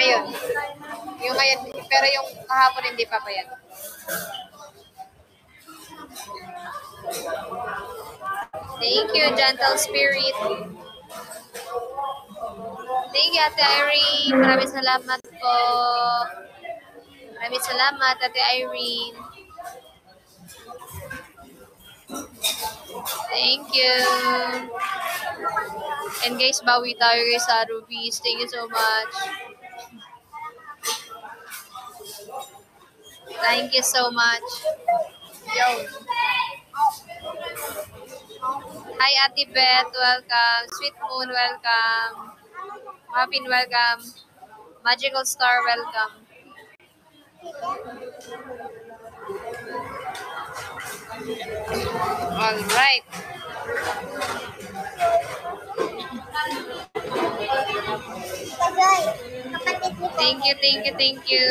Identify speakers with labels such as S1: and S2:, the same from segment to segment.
S1: Ngayon. Yung ngayon, pero yung kahapon hindi pa yan. Thank you, gentle spirit. Thank you, Ate Irene. Maraming salamat po. Maraming salamat, Ate Irene. Thank you. And guys, bawi tayo guys sa Rubies. Thank you so much. Thank you so much. Yo. Hi, Ate Beth. Welcome. Sweet Moon, welcome. Muffin, welcome. Magical Star, welcome. All right. Thank you, thank you, thank you.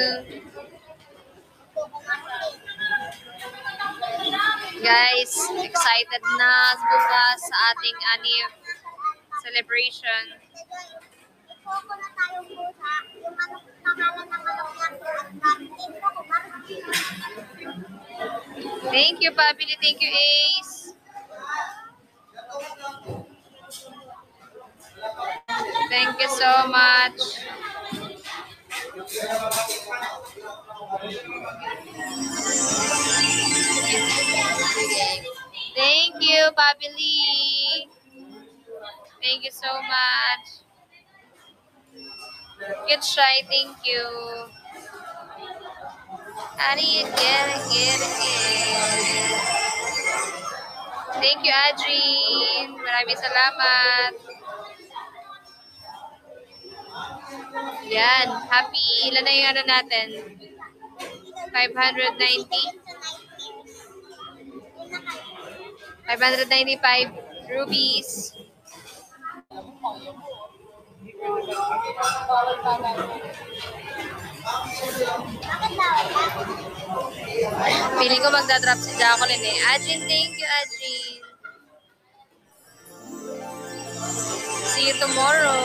S1: Guys, excited na bukas sa ating anniv celebration. Thank you, Pabili. Thank you, Ace. Thank you so much. Thank you, Pabili. Thank you so much. Good try. Thank you. Honey, again. Thank you, Adrien. Maraming salamat. Yan. Happy. Ilan na yung ano natin? 590? 595 rubies. Feeling ko magdadrop si Jacqueline eh. Adrien, thank you, Adrien. See you tomorrow.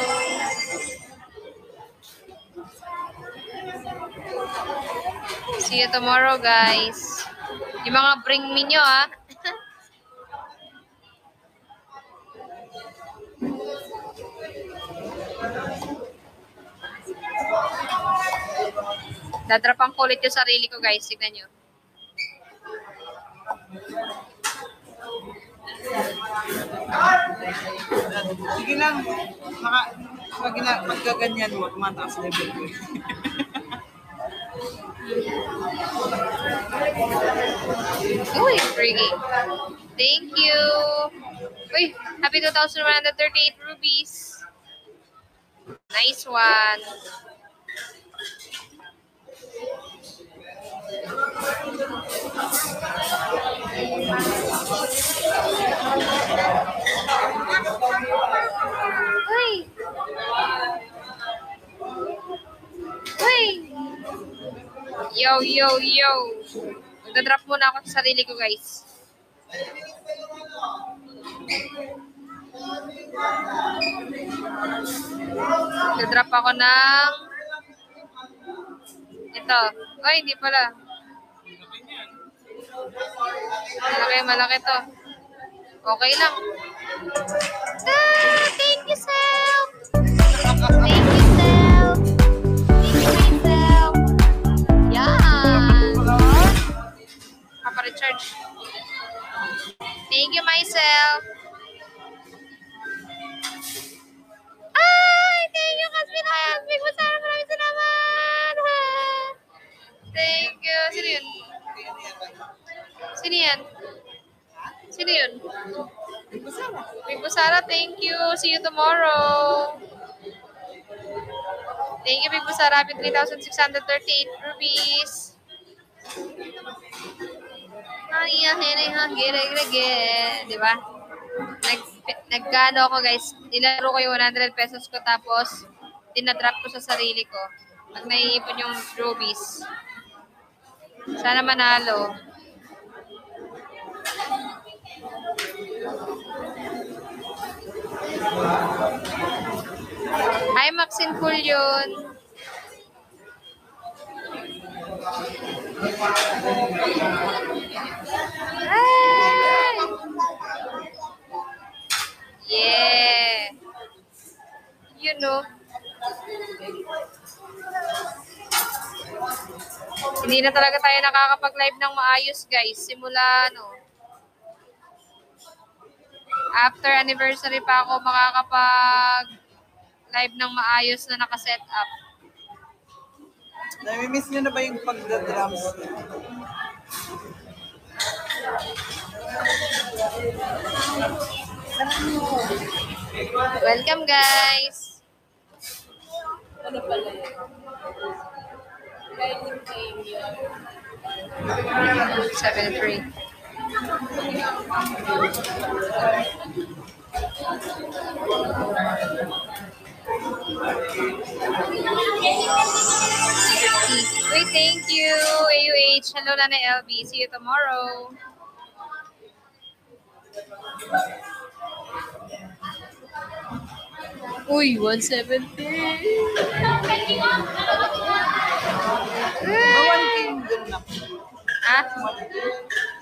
S1: See you tomorrow, guys. Yung mga bring me nyo, ah. Dadrapang ko ulit yung sarili ko, guys. Tignan nyo.
S2: Sige lang. Pagkaganyan mo, tumataas level ko.
S1: Uy, freaky. Thank you. Uy, happy 2,138 rubies. Nice one. Uy. Uy. Yo. Magdadrop muna ako sa sarili ko, guys. Magdadrop ako ng ito. Ay, hindi pala. Malaki to. Okay lang. Thank you, Self. Thank you, Self. Thank you, myself. Yan. Papa-recharge. Thank you, myself. Ay, thank you, Kasmin Hayat. Big Masara, maraming salamat. Thank you. Sino yun? Big Masara, thank you. See you tomorrow. Thank you, Big Masara. Happy 3,638 rupees. Diba? Nagkano ako, guys. Nilaro ko yung 100 pesos ko tapos dinadrop ko sa sarili ko. Pag naiipon yung rubies. Sana manalo. Hi, Maxine Pulyon. Ay! Yeah. You know. Hindi na talaga tayo nakakapag-live ng maayos, guys. Simula, after anniversary pa ako makakapag-live ng maayos na nakaset up.
S2: Nami-miss nyo na ba yung pagda-drums?
S1: Welcome, guys. 7-3. Wait, thank you, AUH. Hello, Nana LB. See you tomorrow. Uy, 170.
S2: Bawal kayong ganun ako.
S1: Ha?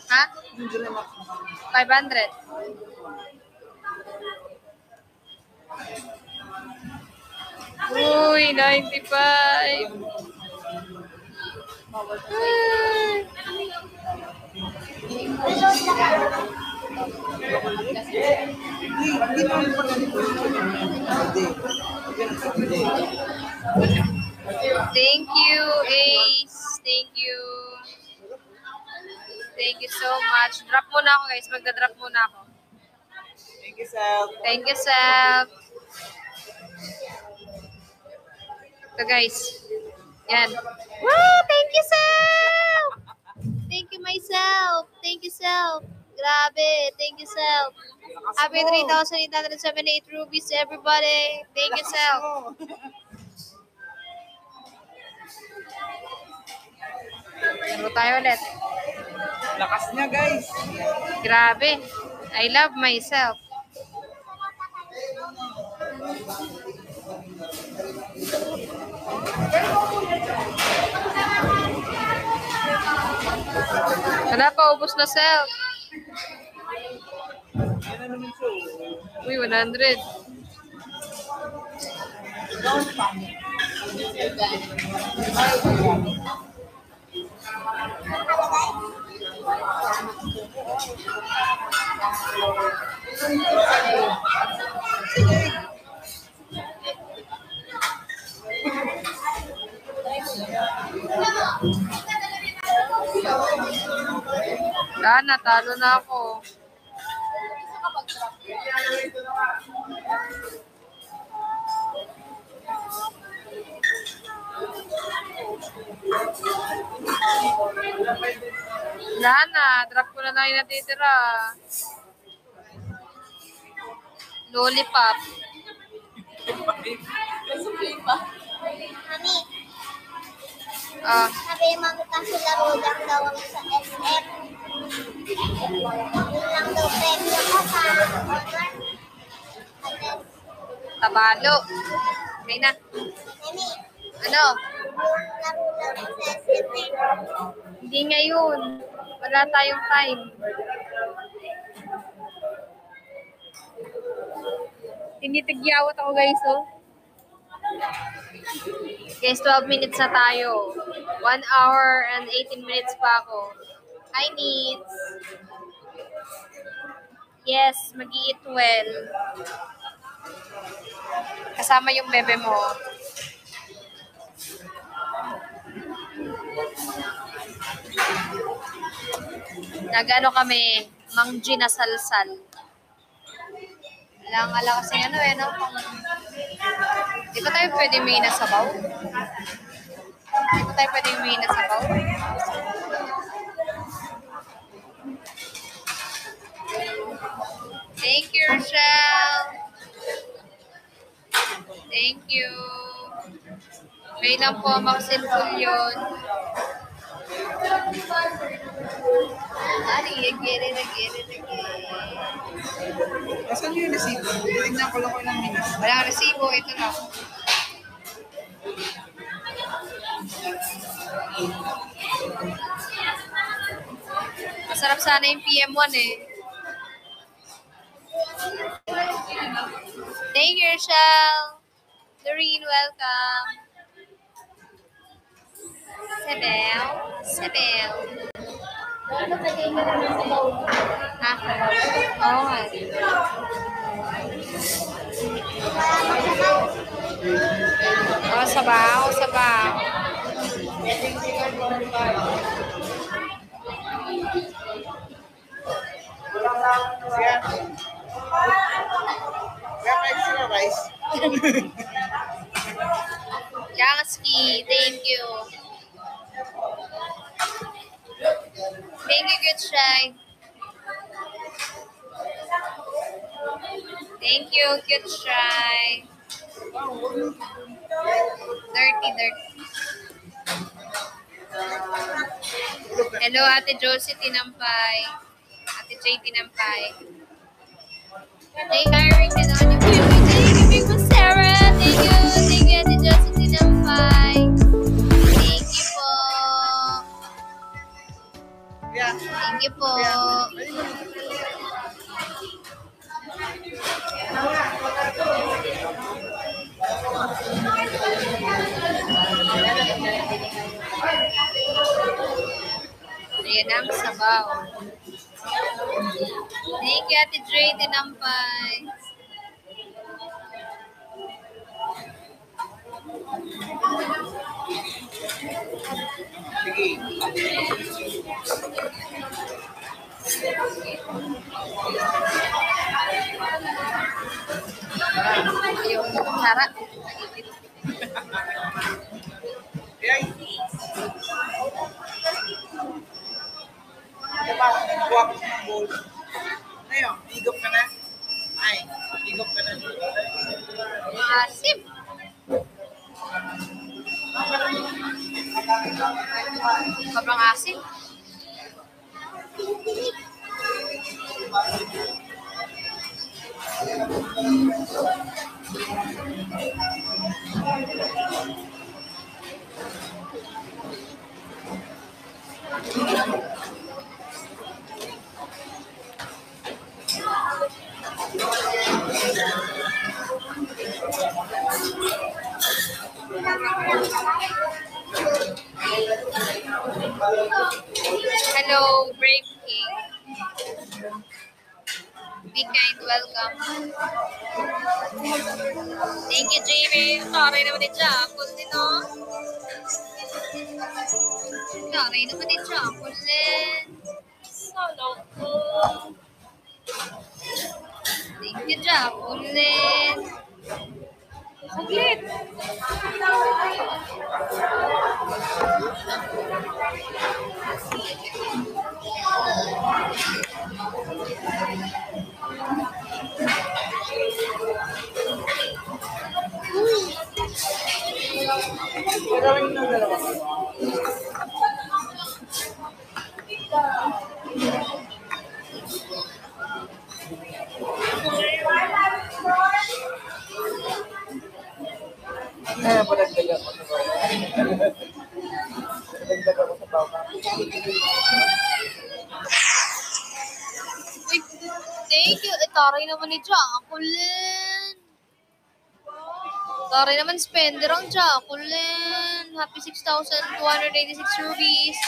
S1: Ha?
S2: Yung ganun ako.
S1: 500. Uy, 95.
S2: Hindi naman pa ganito. Hindi.
S1: Thank you, Ace. Thank you. Thank you so much. Drop muna ako, guys. Magda-drop muna ako.
S2: Thank you, Sal.
S1: Thank you, Sal. Ito, guys. Yan. Wow! Thank you, Sal! Thank you, myself. Thank you, Self. Grabe. Thank you, Self. Happy 3,878 rupees to everybody. Thank you, Self. Laro tayo ulit.
S2: Lakas niya, guys.
S1: Grabe. I love myself. Wala pa, ubos na, Self.
S2: Yan na naman siya.
S1: Uy, 100. Natalo na ako. Wala na. Drop ko na lang yung natitira. Lollipop.
S3: Mami, sabi yung mami kasi laro lang daw ako sa SM. Yun lang daw premyo ko sa honor.
S1: Tabalo. Okay na.
S3: Mami,
S1: Ano?
S3: yung laro lang ako sa SM eh.
S1: Hindi ngayon. Wala tayong time. Tinitigyawat ako, guys, oh. Guys, 12 minutes na tayo. 1 hour and 18 minutes pa ako. Hi, Needs. Yes, mag-eat well. Kasama yung bebe mo. Nag-ano kami, mangji na salsal. Ala kasi no? Di ba tayo pwede may nasabaw? Di ba tayo pwede may nasabaw? Thank you, Rochelle. Thank you. May lang po, makasilful yun. Again.
S2: Asan yung resibo? Tingnan ko lang ko ilang minutes.
S1: Walang resibo, ito lang. Masarap sana yung PM1 eh. Thank you, Rochelle. Doreen, welcome. Sebel. Sebel. Ha? Oo. Oh, sabaw, sabaw.
S2: Kaya pa extra rice.
S1: Yangski, thank you. Thank you, good try. Thank you, good try. Dirty, dirty. Hello, Ate Josie Tinampay. Ate Jay Tinampay. Thank you, Eric, and on your beauty. Thank you, Big Miss Sarah. Thank you, Ate Josie Tinampay. Thank you po.
S2: Yeah.
S1: Thank you po. Ayan ang sabaw. Thank you, Ate Dre Tinampay. Yung kutsara.
S2: Yay! Diba, kuha ko sa bowl. Ngayon, higop ka na. Ay, higop ka na.
S1: Asim. Sobrang asim. Hello, Brave King. Be kind, welcome. Thank you, Jamie. Sorry naman ni Jackal din, no? Sorry naman ni Jackal din. Solo ko. Thank you, Jackal din. Saglit.
S2: Gagawin ng dalawa. Padagdag ako sa bawang. Padagdag ako sa bawang.
S1: Uy, thank you. Taray naman ni Jacqueline. Taray naman spender ang Jacqueline. Happy 6,286 rupees.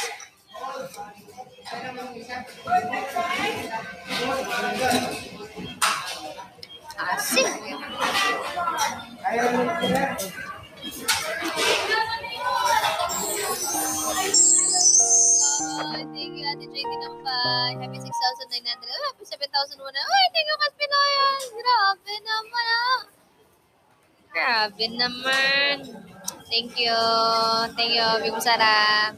S1: Asim. Thank you, Ate JT Nampay. Happy 6,900. Oh, happy 7,100. Uy, thank you, Kaspinoyan. Grabe naman, ah. Grabe naman. Thank you. Thank you, Big Sara.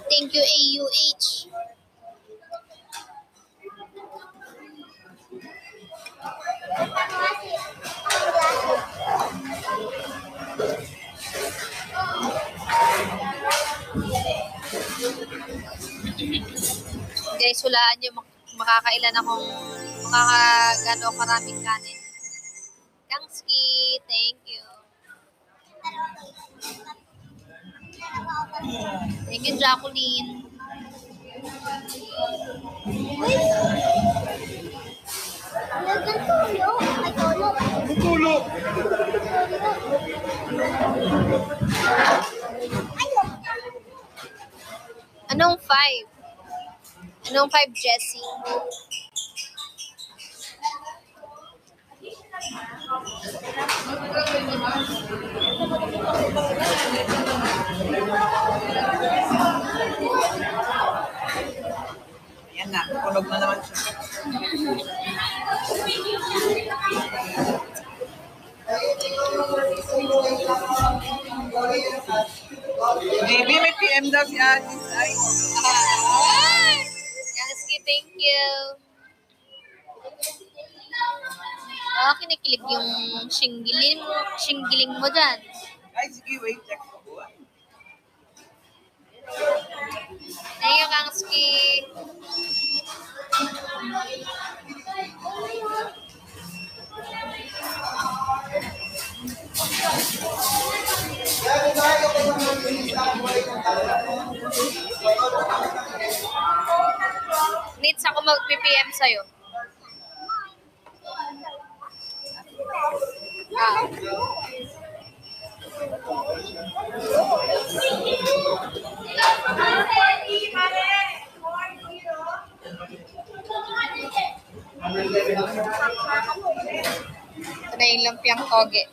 S1: Thank you, AUH. Guys, hulaan nyo makakailan akong makakagano karaming kanin. Kangski, thank you. Thank you, Jacqueline.
S3: Nagtulo. Ay, tulo.
S2: Tulo.
S3: Ayun.
S1: Anong 5? Anong 5, Jessie?
S2: Ayan na, tunog na naman siya. JB, may PM daw si Alice. Ay,
S1: Yaski, thank you. Kinikilig yung shinggiling mo dyan.
S2: ay sige, wait. Check ko.
S1: Thank you, Kangski. Needs ako mag-PPM sa'yo. Ito na yung lampiang toge.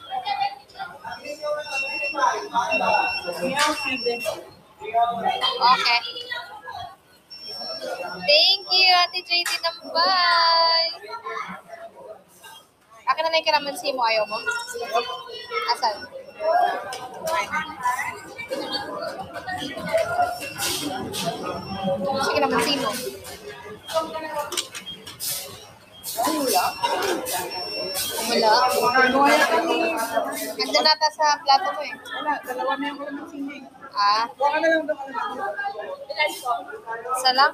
S1: Okay. Thank you, Ate JT Nambay. Akin na lang yung kalamansi mo. Ayaw mo? Asan? Sige, kalamansi mo. Wala. Andun nata sa plato mo eh.
S2: Wala, dalawa na yung kalamansi.
S1: Kuha
S2: ka na lang daw.
S1: Isa lang.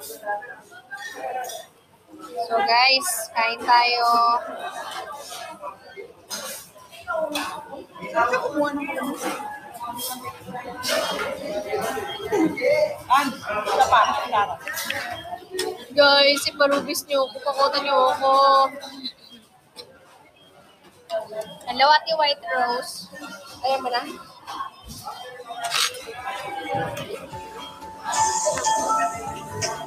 S1: So guys, kain tayo.
S2: Saan ka kumuha ng kalamansi? Isa pa, sarap.
S1: Guys, iparubis niyo ako. Pakutan niyo ako. Hello, Ate White Rose. Ayan mo na.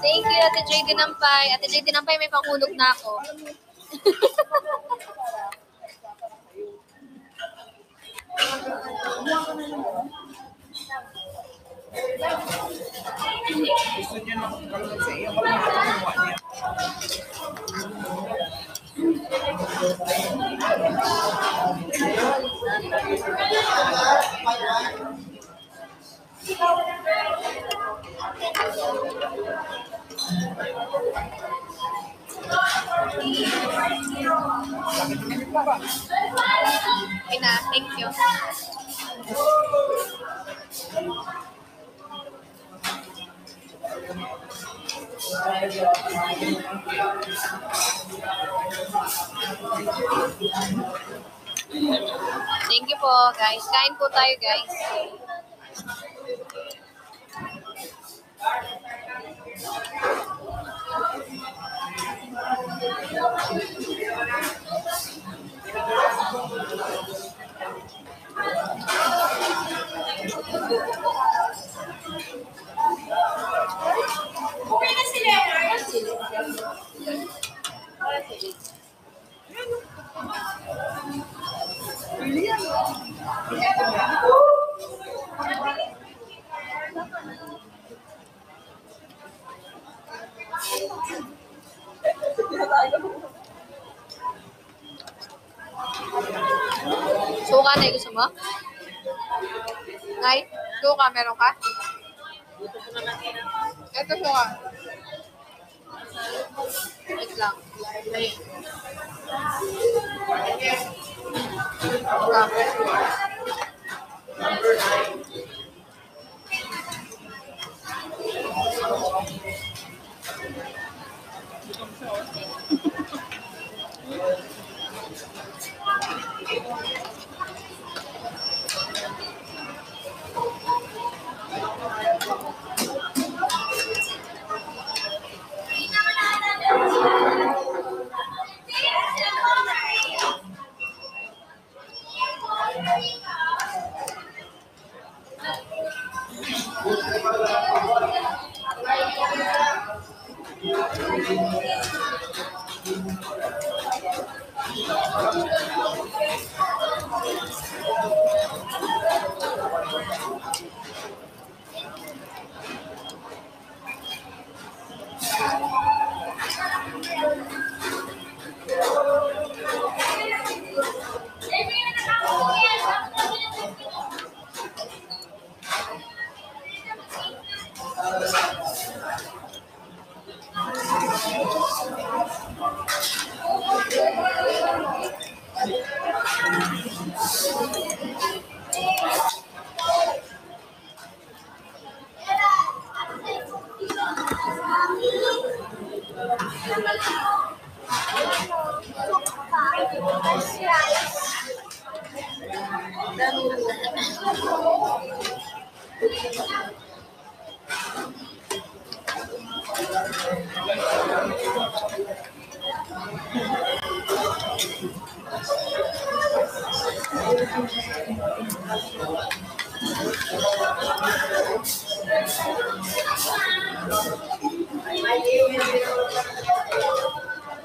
S1: Thank you, Ate JD Nampay. Ate JD Nampay, may pangulog na ako.
S2: Gusto niya ng kalamansi. Yung kalamansi kumuha niya.
S1: Ina, thank you. Thank you po, guys. Kain po tayo, guys.
S3: Okay na sila.
S1: Suka na, gusto mo? Nay, suka, meron ka? Ito suka. Wait lang.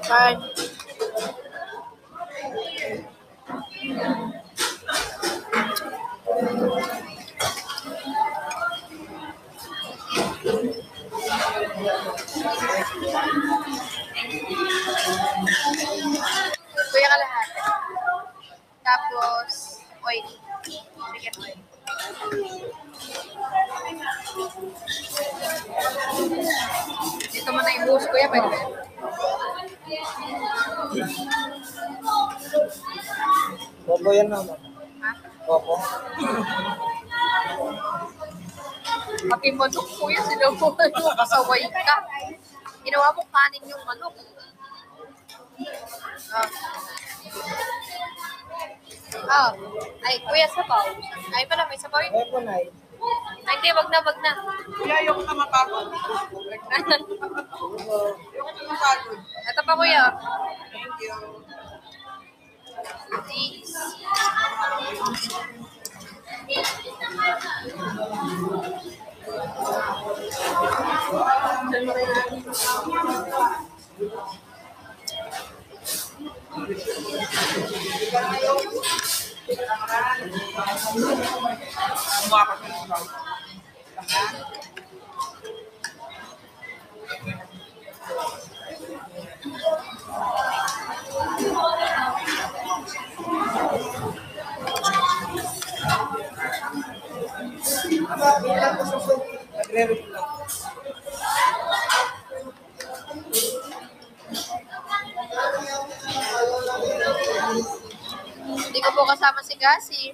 S1: Bye. Kuya ka lahat. Tapos, oil. Chicken oil. Dito mo na ibuhos, kuya. Pwede ba?
S2: Bobo yan naman.
S1: Ha?
S2: Bobo.
S1: Pati manok, kuya. Sinubuhan mo. Pasaway ka. Ginawa mo kanin yung manok. Ay, kuya, sabaw. Ay, pala, may sabaw yun.
S2: Ay po, Nay.
S1: Ay, hindi, wag na, wag na.
S2: Kuya, ayoko na mapagod.
S1: Wag na.
S2: Ayoko na mapagod.
S1: Ito pa, kuya.
S2: Thank you.
S1: Cheese.
S2: Nagre-review lang.
S1: Hindi ko po kasama si Cassie.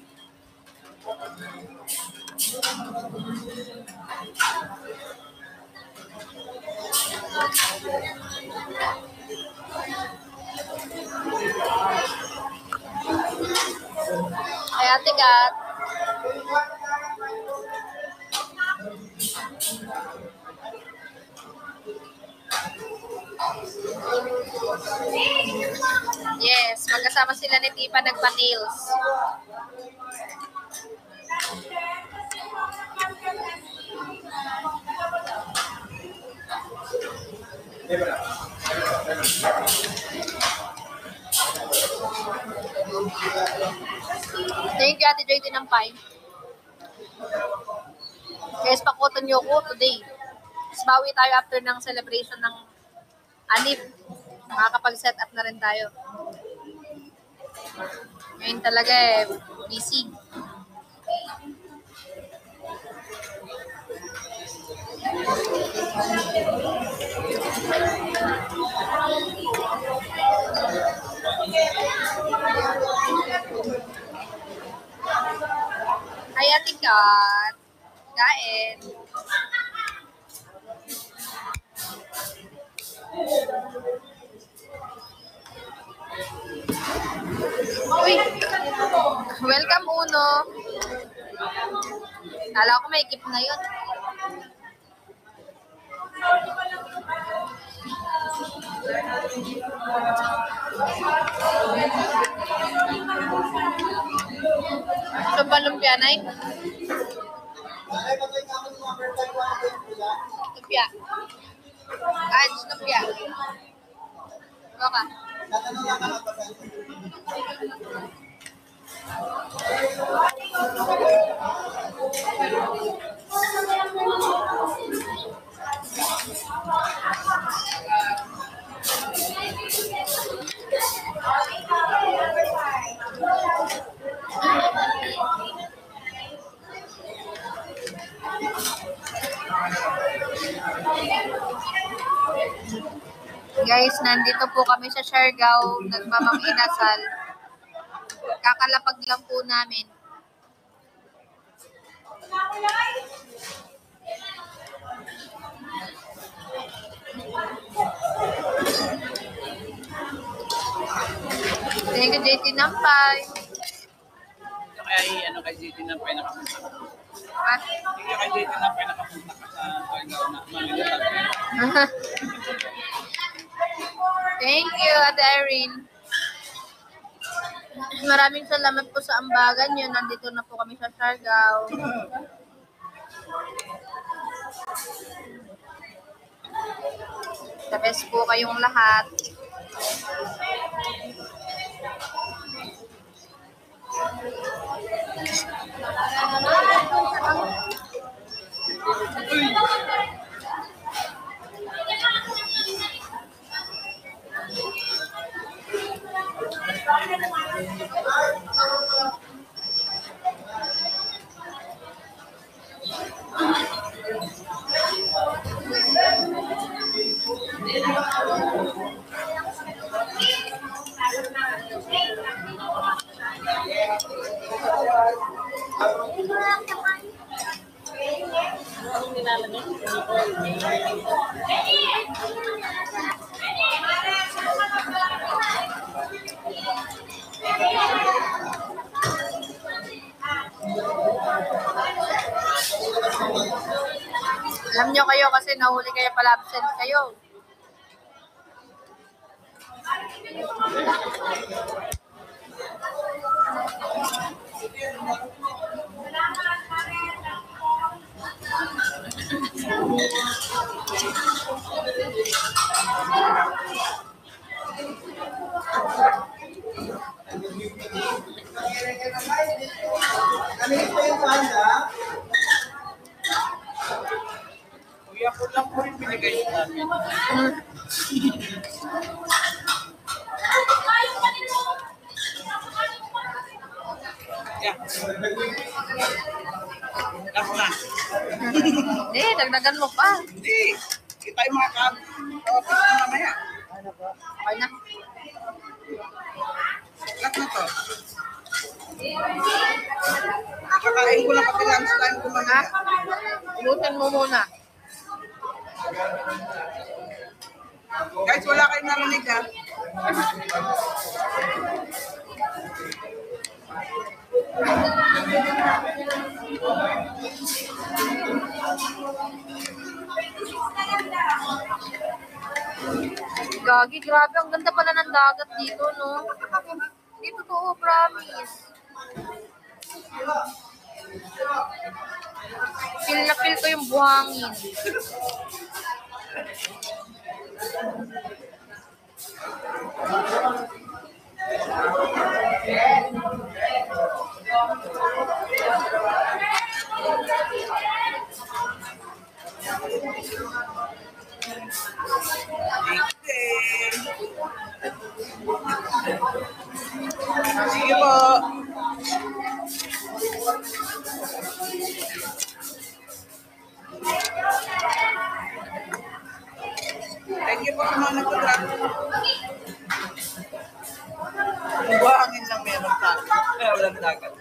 S1: Ay, Ate Kat. Yes, magkasama sila ni Tipa nagpa-nails. Thank you, Ate Joy Tinampay. Guys, pakutan niyo ko today. Mas bawi tayo after ng celebration ng Anib. Makakapag-set up na rin tayo. Ngayon talaga busy. Ay, Ate Kat. Kain. Uy, welcome Uno. Kala ko may gift na yun. So, palumpia na yun. Lumpia. Ange, lumpia. Baka. Guys, nandito po kami sa Siargao, nagmamang inasal. Kakalapag lang po namin. Thank you, JT Nampay.
S2: Kaya ano kay JT Nampay nakapunta ka.
S1: At,
S2: Hindi kay JT Nampay nakapunta ka sa Siargao na maligasal.
S1: thank you, Ate Irene. Maraming salamat po sa ambagan nyo. Nandito na po kami sa Siargao. The best po kayong lahat. Alam nyo kayo kasi nahuli kayo pala absent kayo.
S2: Kuya po lang po yung binigay sa amin. Yeah. Last na.
S1: Hindi, dagdagan mo pa.
S2: Hindi. Kita yung mga kapit na mamaya.
S1: Okay na.
S2: Last na to. Kakain ko lang pati lunch time ko
S1: Ha?
S2: mamaya.
S1: Ubusin mo muna.
S2: Guys, wala kayong narinig ha.
S1: Gagi, grabe. Ang ganda pala ng dagat dito, no? Hindi totoo, promise. Feel na feel ko yung buhangin.
S2: Sige po. Thank you po sa mga nagtatrap. Buhangin lang meron sa akin. Kaya walang dagat.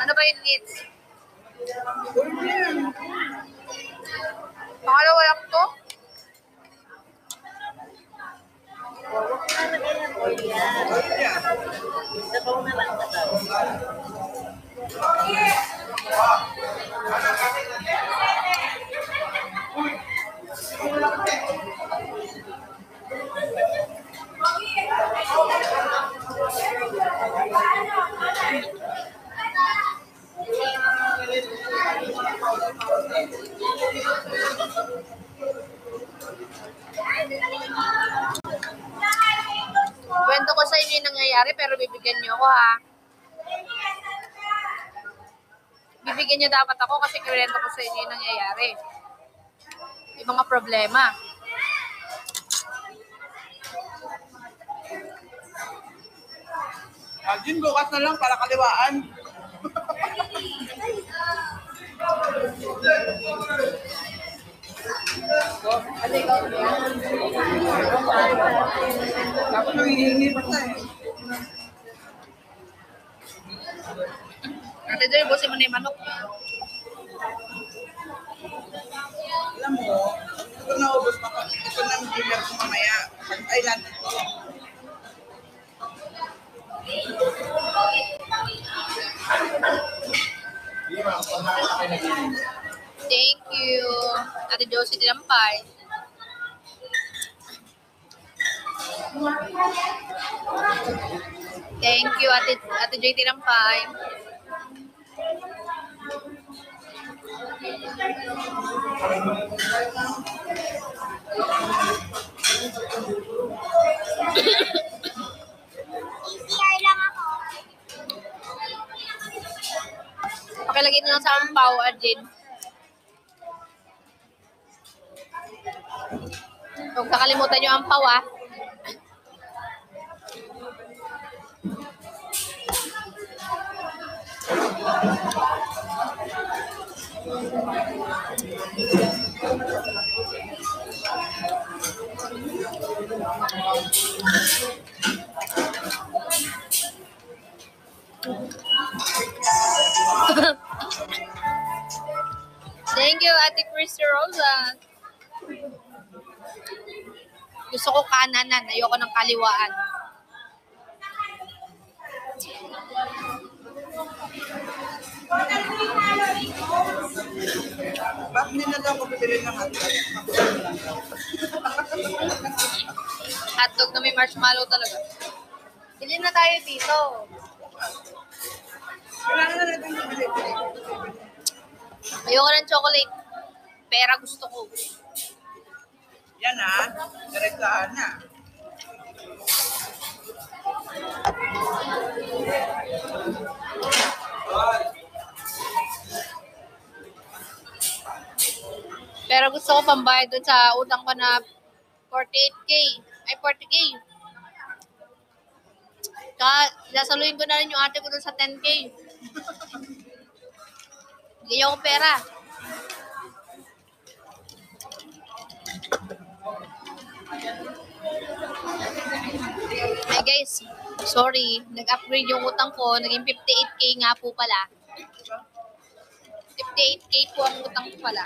S1: Ano ba yung needs?
S2: Puro yan.
S1: Pangalawa lang to?
S2: Puro yan.
S1: Kwento ko sa inyo yung nangyayari, pero bibigyan niyo ako, ha? Bibigyan niyo dapat ako kasi kinuwento ko sa inyo yung nangyayari. Yung mga problema.
S2: Jin, bukas na lang para kaliwaan. Tapos nangihingi pa tayo.
S1: Ate Joy, busin mo na yung manok.
S2: Alam mo, ito na ubos pa. Ito na ang dinner ko mamaya. Pantay natin ito.
S1: Thank you. Ate Josie Tinampay. Thank you, Ate Joy Tinampay.
S3: ECR lang ako.
S1: Pakilagay na lang sa ampaw, Arjin. Huwag kakalimutan yung ampaw, ah. Thank you, Ate Christy Rosa. Gusto ko kananan, ayoko ng kaliwaan.
S2: Bakit hindi na lang ako bibili ng hotdog?
S1: Hotdog na may marshmallow talaga. Bili na tayo dito.
S2: Kailangan na natin bibili.
S1: Ayoko ng chocolate. Pera gusto ko.
S2: Yan ha, direktahan na.
S1: Pero gusto ko pambayad dun sa utang ko na 48K. Ay, 40K. Sasaluhin ko na rin yung ate ko dun sa 10K. Bigyan ko pera. Ay guys, sorry. Nag-upgrade yung utang ko. Naging 58K nga po pala. 58K po ang utang ko pala.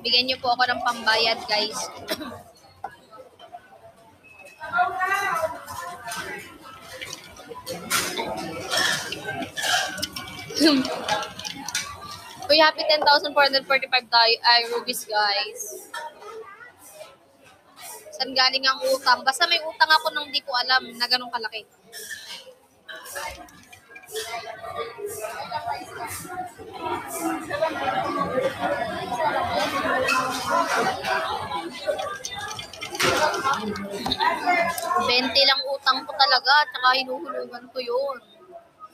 S1: Bigyan niyo po ako ng pambayad, guys. Uy, happy 10,445 tayo. Ay, rubies, guys. Saan galing ang utang? Basta may utang ako nang di ko alam na ganun kalaki. $20 lang utang ko talaga, tsaka hinuhulugan ko yun.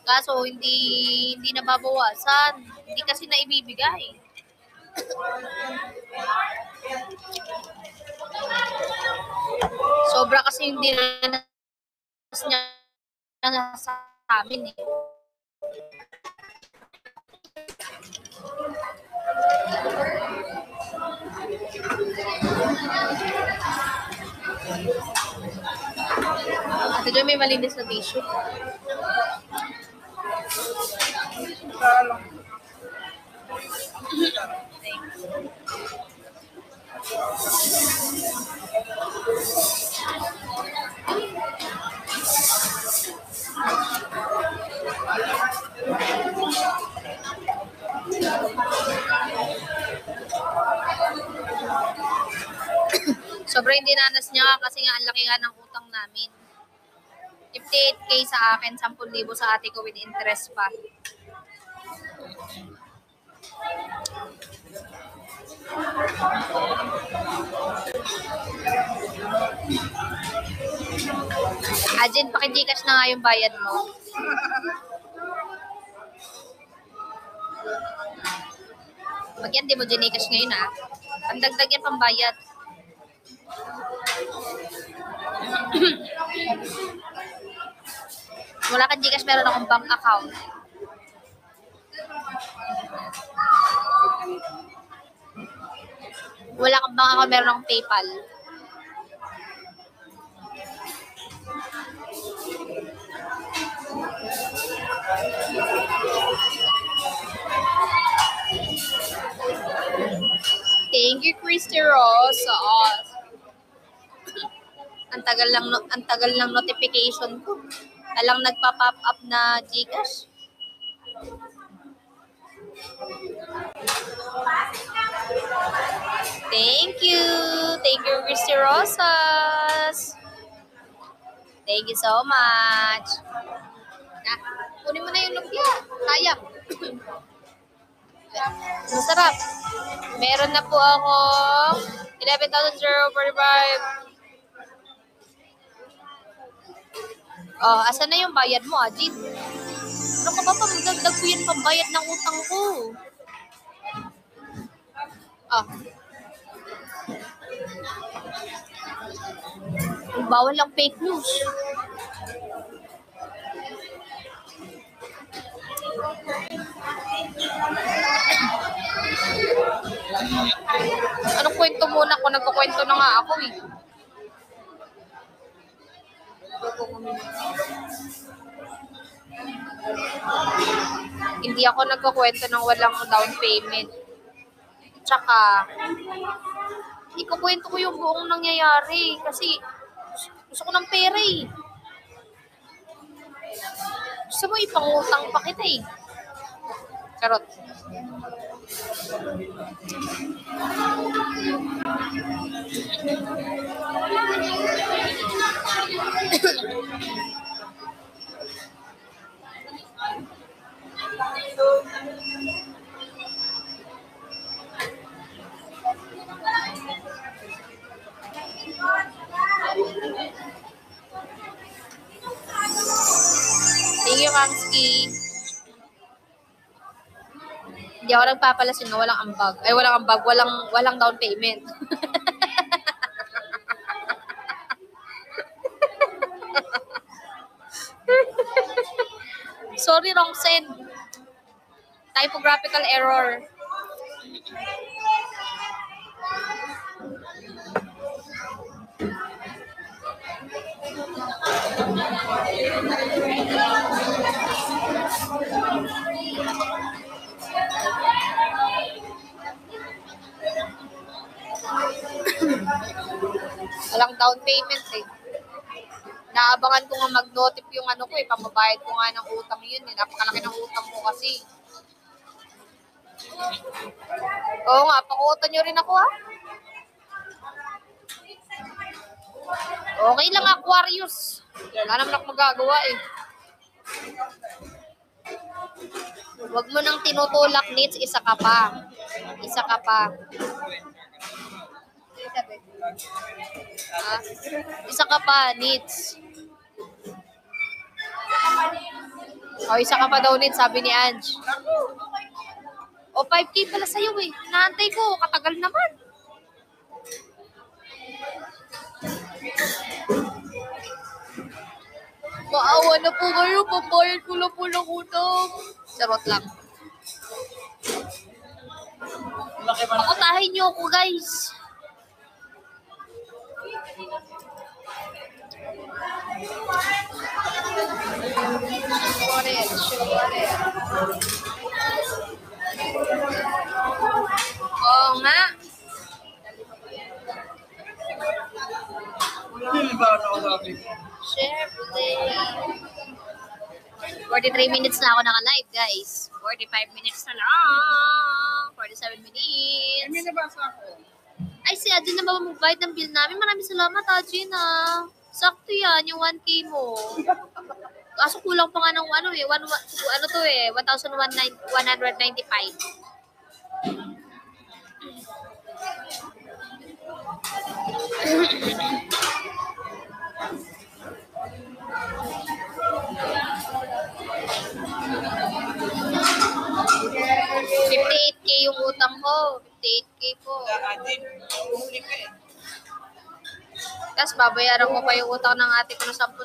S1: Kaso hindi nababawasan. Hindi kasi naibibigay. Sobra kasi yung dinanas niya sa amin eh. Ate Jo, may malinis na tissue. Sobrang dinanas niya kasi nga ang laki nga ng utang namin. 58K sa akin, 10,000 sa ate ko with interest pa. Ajin, paki-Gcash na nga yung bayad mo. Pag yan, di mo Gcash ngayon ha. Ang dagdag yan pambayad. Wala kang Gcash, meron akong bank account. Wala kang bank account, meron akong PayPal. Thank you, Christy Rosa. Ang tagal ng notification ko. Alang nagpa-pop up na Gcash. Thank you, Christy Rosas. Thank you so much. Kunin mo na yung lumpia. Sayang. Masarap. Meron na po ako 11,045. Oh, asan na yung bayad mo, Ajit? Ano ka ba pa? Magdagdag ko yan pambayad ng utang ko. Ah. Bawal lang fake news. Anong kwento muna ko? Nagkukwento na nga ako eh. Hindi ako nagkukwento ng walang down payment. Tsaka, ikukwento ko yung buong nangyayari kasi gusto ko ng pera eh. Gusto mo ipangutang pa kita eh. Charot. Thank you, Kamski. Hindi ako nagpapalasin na walang ambag. Ay, walang ambag. Walang down payment. Sorry, wrong send. Typographical error. Walang down payment eh. Naabangan ko nga mag-notif yung ano ko eh, pamabayad ko nga ng utang yun eh. Napakalaki ng utang ko kasi. Oo nga, pakuutan nyo rin ako ha. Okay lang Aquarius. Wala naman ako magagawa eh. Huwag mo nang tinutulak, Nits, isa ka pa. Isa ka pa. Ah, isa ka pa, Nits. O, isa ka pa daw, Nits, sabi ni Ange. O, 5K pala sa'yo eh. Naantay ko, katagal naman. Maawa na po kayo, pambayad ko lang po ng utang. Sarot lang. Pakutahin niyo ako, guys. Sure. Oo nga. Syempre. 43 minutes na ako naka-live, guys. 45 minutes na lang. 47 minutes.
S2: May nabasa ako.
S1: Ay, si Ajin na ba magbayad ng bill namin? Maraming salamat, Ajin, ah. Sakto yan, yung 1K mo. Kaso kulang pa nga ng ano eh, 1,195. bukas, babayaran ko pa yung utang ng ate ko ng 10,000.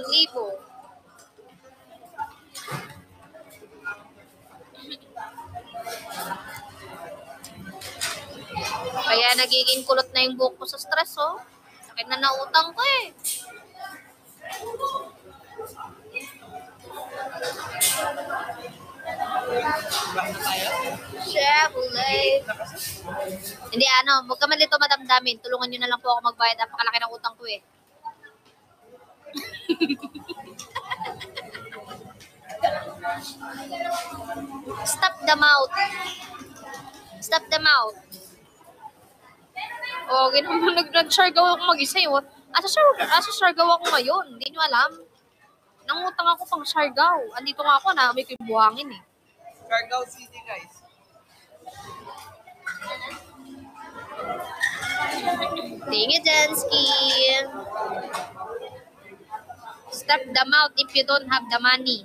S1: Kaya nagiging kulot na yung buhok ko sa stress, oh. Sakit na nautang ko eh.
S2: Bakit na tayo?
S1: Chevrolet. Hindi, huwag ka malito madamdamin. Tulungan nyo na lang po ako magbayad. Napakalaki ng utang ko eh. Stop the mouth. Stop the mouth. Oh, ginawa nag-Siargao ako mag-isa yun. Asa Siargao ako ngayon. Hindi nyo alam. Nangutang ako pang Siargao. Andito nga ako na may buhangin eh.
S2: Siargao City, guys.
S1: Thank you, Jansky. Stop the mouth if you don't have the money.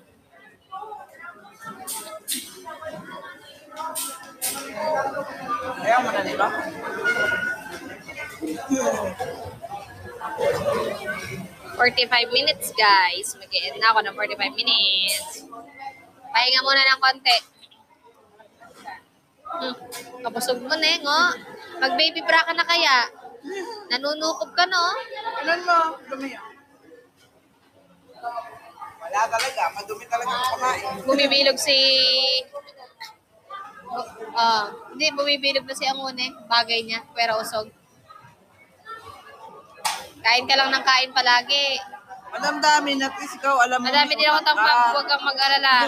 S2: Ayaw mo na, di ba?
S1: 45 minutes, guys. Mag-end na ako ng 45 minutes. Pahinga muna ng konti. Kapusog mo, Neng, oh. Mag-baby bra ka na kaya. Nanunukob ka, no?
S2: Ilan mo? Dumi yan. Wala talaga. Madumi talaga ang kumain.
S1: Bumibilog si... hindi, bumibilog na si Angune. Bagay niya, pero usog. Kain ka lang ng kain palagi.
S2: Madamdamin, at least ikaw alam mo.
S1: Madami din ako tampang, huwag kang mag-alala.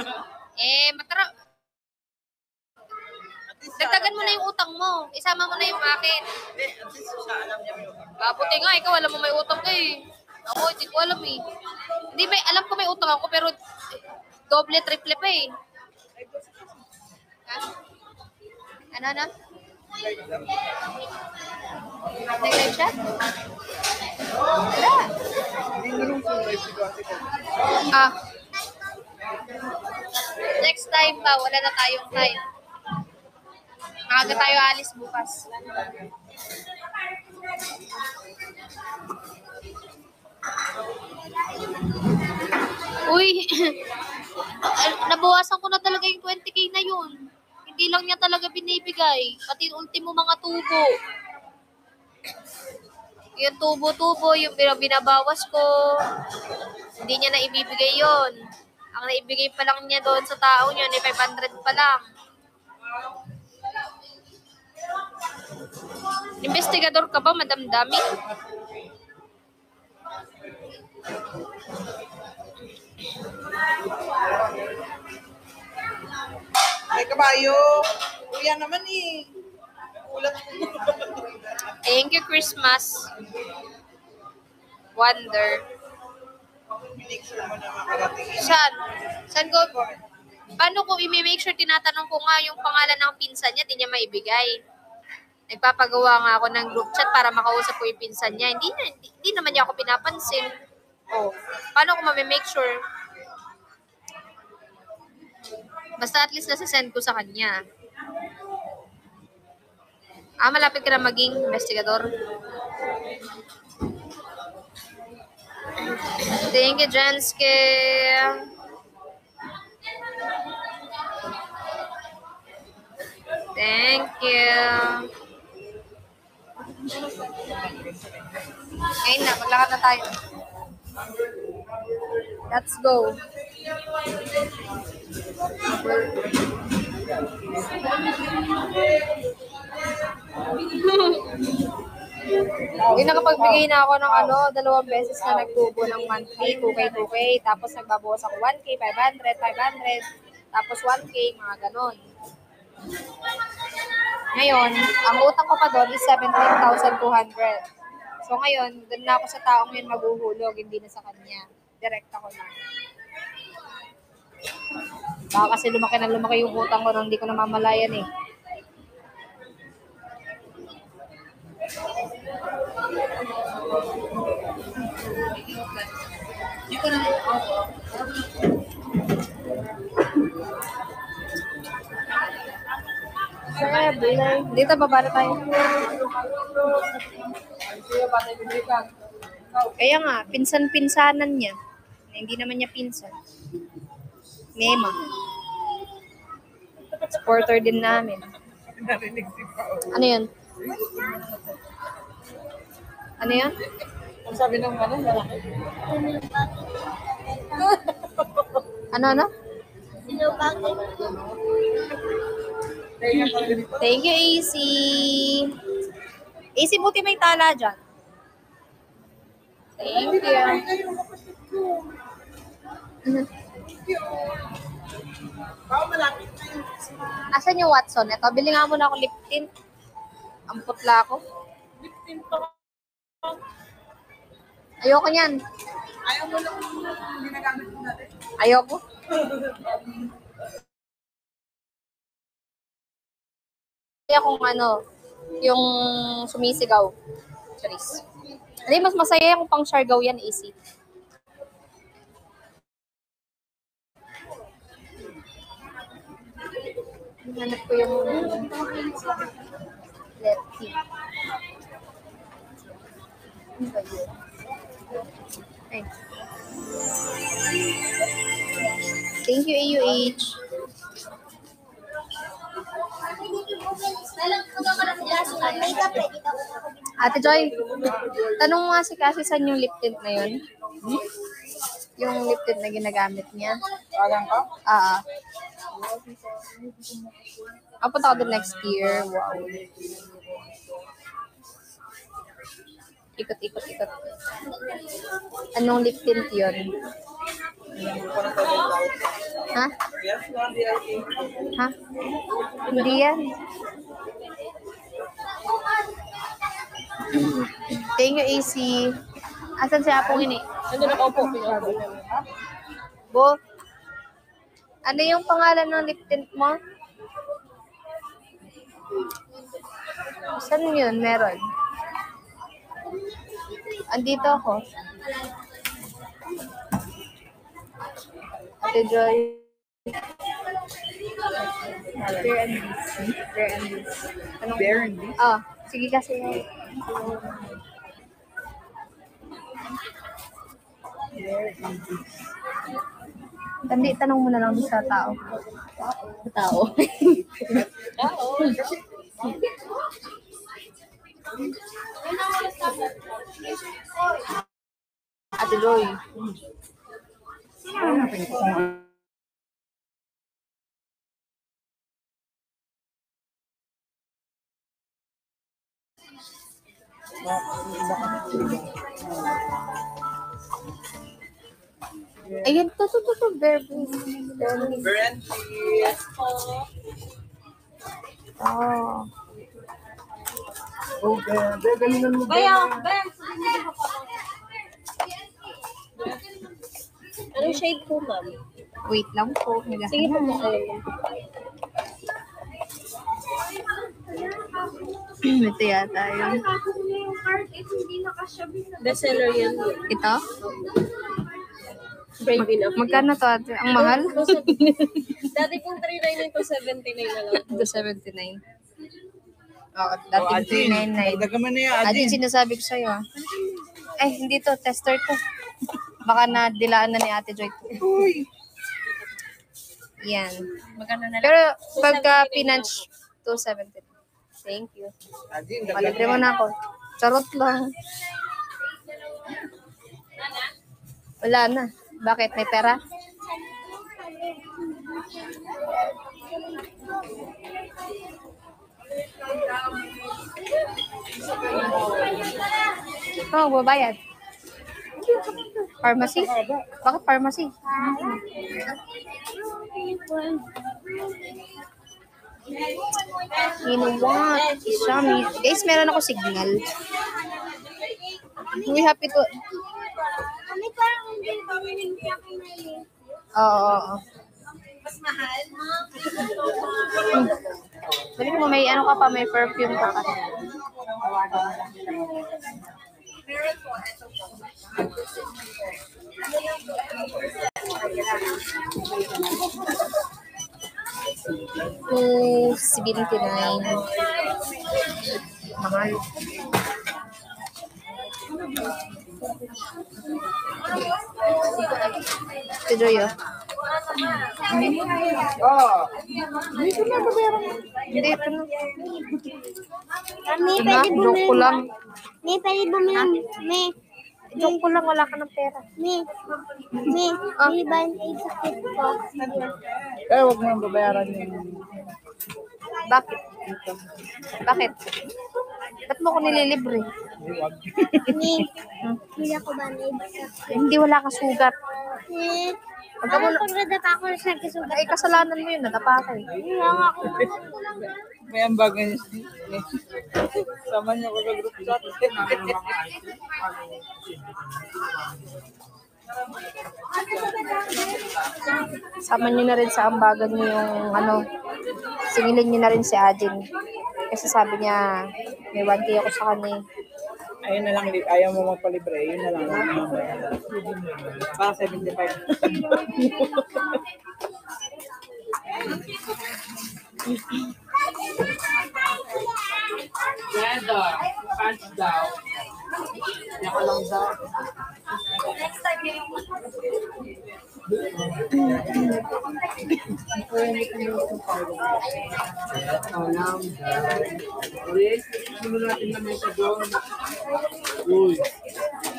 S1: Dagdagan mo na yung utang mo. Isama mo na yung akin.
S2: Hindi, at least siya alam niya yung
S1: Buti nga, ikaw alam mo may utang ka eh. Ako, hindi ko alam eh. Hindi, alam ko may utang ako, pero doble, triple pa eh. Ano? Nag-live siya? Wala. Next time pa, wala na tayong time. Maaga tayo alis bukas. Uy, nabawasan ko na talaga yung 20K na yun. Hindi lang niya talaga binibigay. Pati yung ultimo mga tubo. Yung tubo-tubo, yung binabawas ko. Hindi niya na ibibigay yun. Ang naibigay pa lang niya doon sa tao niya, 500 pa lang. Investigador ka ba, Madam Dami?
S2: Ay, kabayo. Kuya naman eh. Ulat ko.
S1: Thank you, Christmas. Wonder.
S2: Make sure mo na makarating.
S1: Saan ko? Paano ko i-make sure, tinatanong ko nga yung pangalan ng pinsan niya, di niya maibigay. Nagpapagawa nga ako ng group chat para makausap ko yung pinsan niya. Hindi naman niya ako pinapansin. Oh, paano ko ma-make sure? Basta at least nasa-send ko sa kanya. Malapit ka na maging investigador. Thank you, Janske. Thank you. Ngayon na, maglakad na tayo. Let's go. Yung nakapagbigay na ako ng 2 beses na nagtubo ng monthly, 2K, tapos nagbabawas ako 1K, 500, tapos 1K, mga ganon. Ngayon, ang utang ko pa doon is 17,200. So ngayon, doon na ako sa taong yun maghuhulog, hindi na sa kanya. Direct ako na. Baka kasi lumaki yung utang ko nang hindi ko namamalayan eh. Dito, baba na tayo. Kaya nga, pinsan-pinsanan niya. Hindi naman niya pinsan. Mema. Supporter din namin.
S2: Narinig si Paolo.
S1: Ano yun? Ano yun?
S2: Ang sabi ng lalaki.
S1: Ano?
S3: Sinubang
S1: Thank you, AC. AC, buti may tala dyan. Thank you.
S2: Paolo, malapit na yun.
S1: Asan yung Watson? Ito, bili nga muna ako lip tint. Ang putla ko. Ayoko niyan.
S2: Ayaw mo lang ginagamit mo natin.
S1: Ayoko. Kaya kung ano, yung sumisigaw. Charis. Hindi, mas masaya kung pang Siargao yan, AC. Hanap ko yung let him. Ano ba yun? Ay. Thank you, AUH.
S3: makeup ready daw.
S1: Ate Joy, tanong mo nga si Cassie saan yung lip tint na yun? Yung lip tint na ginagamit niya.
S2: Parang ka?
S1: Apunta ako doon next year. Wow. Ikot. Anong lip tint yun? Ha?
S2: Yes, one day I think.
S1: Ha? Hindi yan. Thank you, AC. Asan si Apong ini?
S2: Ano na ako po?
S1: Bo? Ano yung pangalan ng lip tint mo? Saan yun? Meron. Andito ako. Ate Joy. Bear and Beast. Anong?
S2: Bear and Beast?
S1: Ah, sige kasi. Tandi, tanong mo na lang sa tao. Tao. Ate Joy. Ayun, to, Bear Beast.
S2: Bear and Beast.
S1: Oh.
S2: Oh, ganda. Galingan mo.
S3: Anong shade po, ma'am?
S1: Wait lang po.
S3: Sige po,
S1: Ito yata yun.
S3: bestseller yan.
S1: Ito?
S3: Brave enough.
S1: Magkano to ate? Ang mahal?
S3: Dati pong 399 to 79 na lang.
S1: The 79. Oo, dating 399.
S2: Dagaman na yan,
S1: Adin,
S2: Adin.
S1: sinasabi ko sa'yo ah. Ay, hindi to. Tester to. Baka nadilaan na ni Ate Joy to.
S2: Uy.
S1: Yan.
S3: Magkano na lang?
S1: Pero pagka pinanch, 270. Thank you.
S2: Adin,
S1: Palibre mo na ako. Charot lang. Wala na. Bakit? May pera? Oh, babayad. Pharmacy? Bakit pharmacy? You know what? Shami. Guys, meron ako signal. We happy to...
S3: Kami parang hindi ako may...
S1: Oo.
S3: Mas mahal?
S1: Balik mo, may ano ka pa, may perfume ka pa. $2.79. Mahal. Si Joy, oh.
S2: Hindi ko na babayaran.
S1: Hindi, ito na.
S3: May
S1: Ito na,
S3: pwede
S1: joke ko lang.
S3: May pwede bumili.
S1: Joke ko lang, wala ka ng pera.
S3: May band-aid sa kit ko.
S2: Huwag mo nang babayaran yung...
S1: Bakit? Bakit? Ba't mo ko nililibre?
S3: Hindi ako band-aid sa kit.
S1: Hindi, wala ka sugat.
S3: Pag nadapa ako sa kisugat.
S1: Ay, kasalanan mo yun, nadapa ko eh.
S3: Hindi ako.
S2: May ambagan niya. Sama niyo ko sa group chat.
S1: Sama nyo na rin sa ambagan nyo yung singilin nyo na rin si Ajin. Kasi sabi niya, may 1K ako sa kanya.
S2: Ayun na lang, ayaw mo magpalibre. Yun na lang. Para 75. Ganda. Pants daw. Yaka lang daw.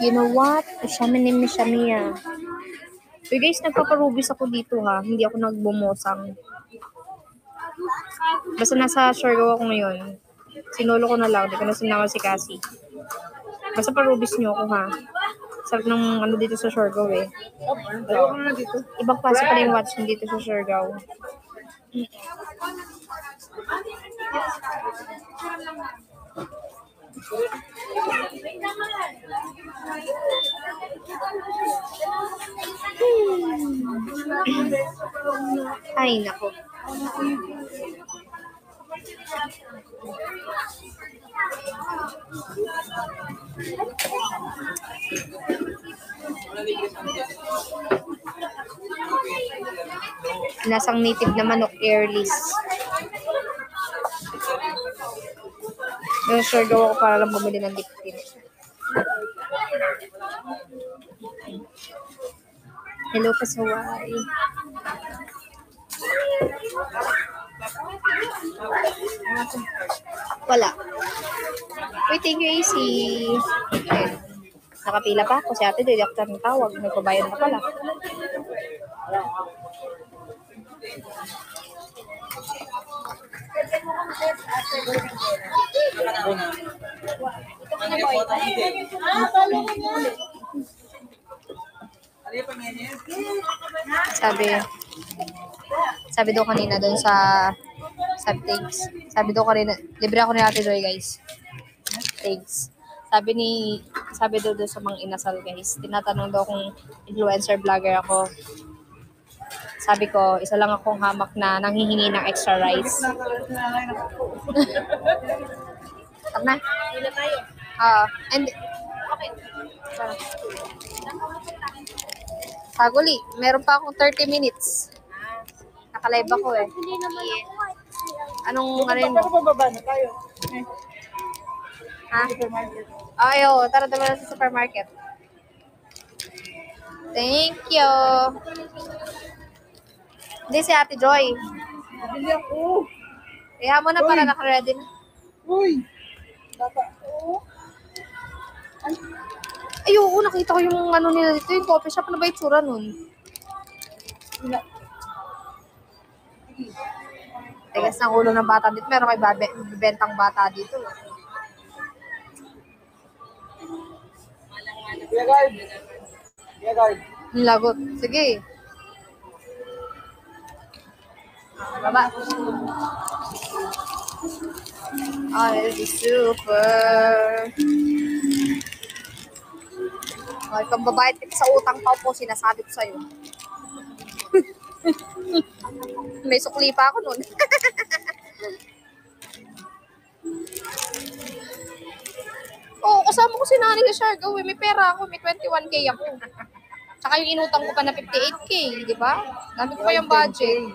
S1: You know what? Shami. So guys, nagpaparubis ako dito ha. Hindi ako nagbumosang. Basta nasa Siargao ako ngayon. Sinolo ko na lang. Hindi ko na sinama si Cassie. Basta parubis nyo ako ha. Sarap ng dito sa Siargao eh. Ibang klase pala yung watch dito sa Siargao. Ay, nako. Nasang native na manok, airless. Yung sure daw ako para lang bumili ng liptin. Hello, pasaway. Wala. Wait, thank you, AC. Okay. Nakapila pa ako. Si ate, hindi ako ng tawag. Nagpabayan pa pala. Sabi daw kanina doon sa thanks. Sabi daw kanina, libre ako ni Ate Joy, guys. Thanks. Sabi daw doon sa mga inasal, guys. Tinatanong daw kung influencer vlogger ako. Sabi ko, isa lang akong hamak na nanghihingi ng extra rice. Tama na? And okay. Saguli, meron pa akong 30 minutes. Nakalive ako eh.
S3: Hindi naman ako.
S1: Anong yun mo?
S2: Bababa na tayo.
S1: Ha? Ayo, tara na sa supermarket. Thank you. Hindi si Ate Joy.
S2: Bili ako.
S1: Kaya mo na para naka-ready na.
S2: Uy. Bata.
S1: Ay, oo, nakita ko yung nila dito, yung coffee shop. Ano ba yung tsura nun? Tigas ng ulo ng bata dito. Meron kayo bibentang bata dito.
S2: Yeah, guard.
S1: Ang lagot. Sige. Baba. Ay, super. Ay, kung babayad ka sa utang pa po, sinasabi ko sa'yo. May sukli pa ako nun. Oo, kasama ko si Nani sa Siargao. May pera ako. May 21K ako. Tsaka yung inutang ko pa na 58K, di ba? Dami ko pa yung budget.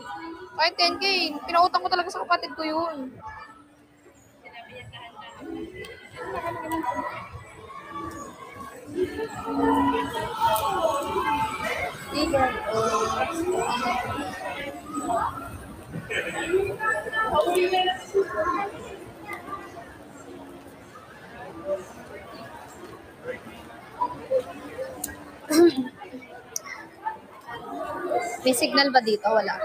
S1: Kahit 10K, pinautang ko talaga sa kapatid ko yun. May signal ba dito? Wala.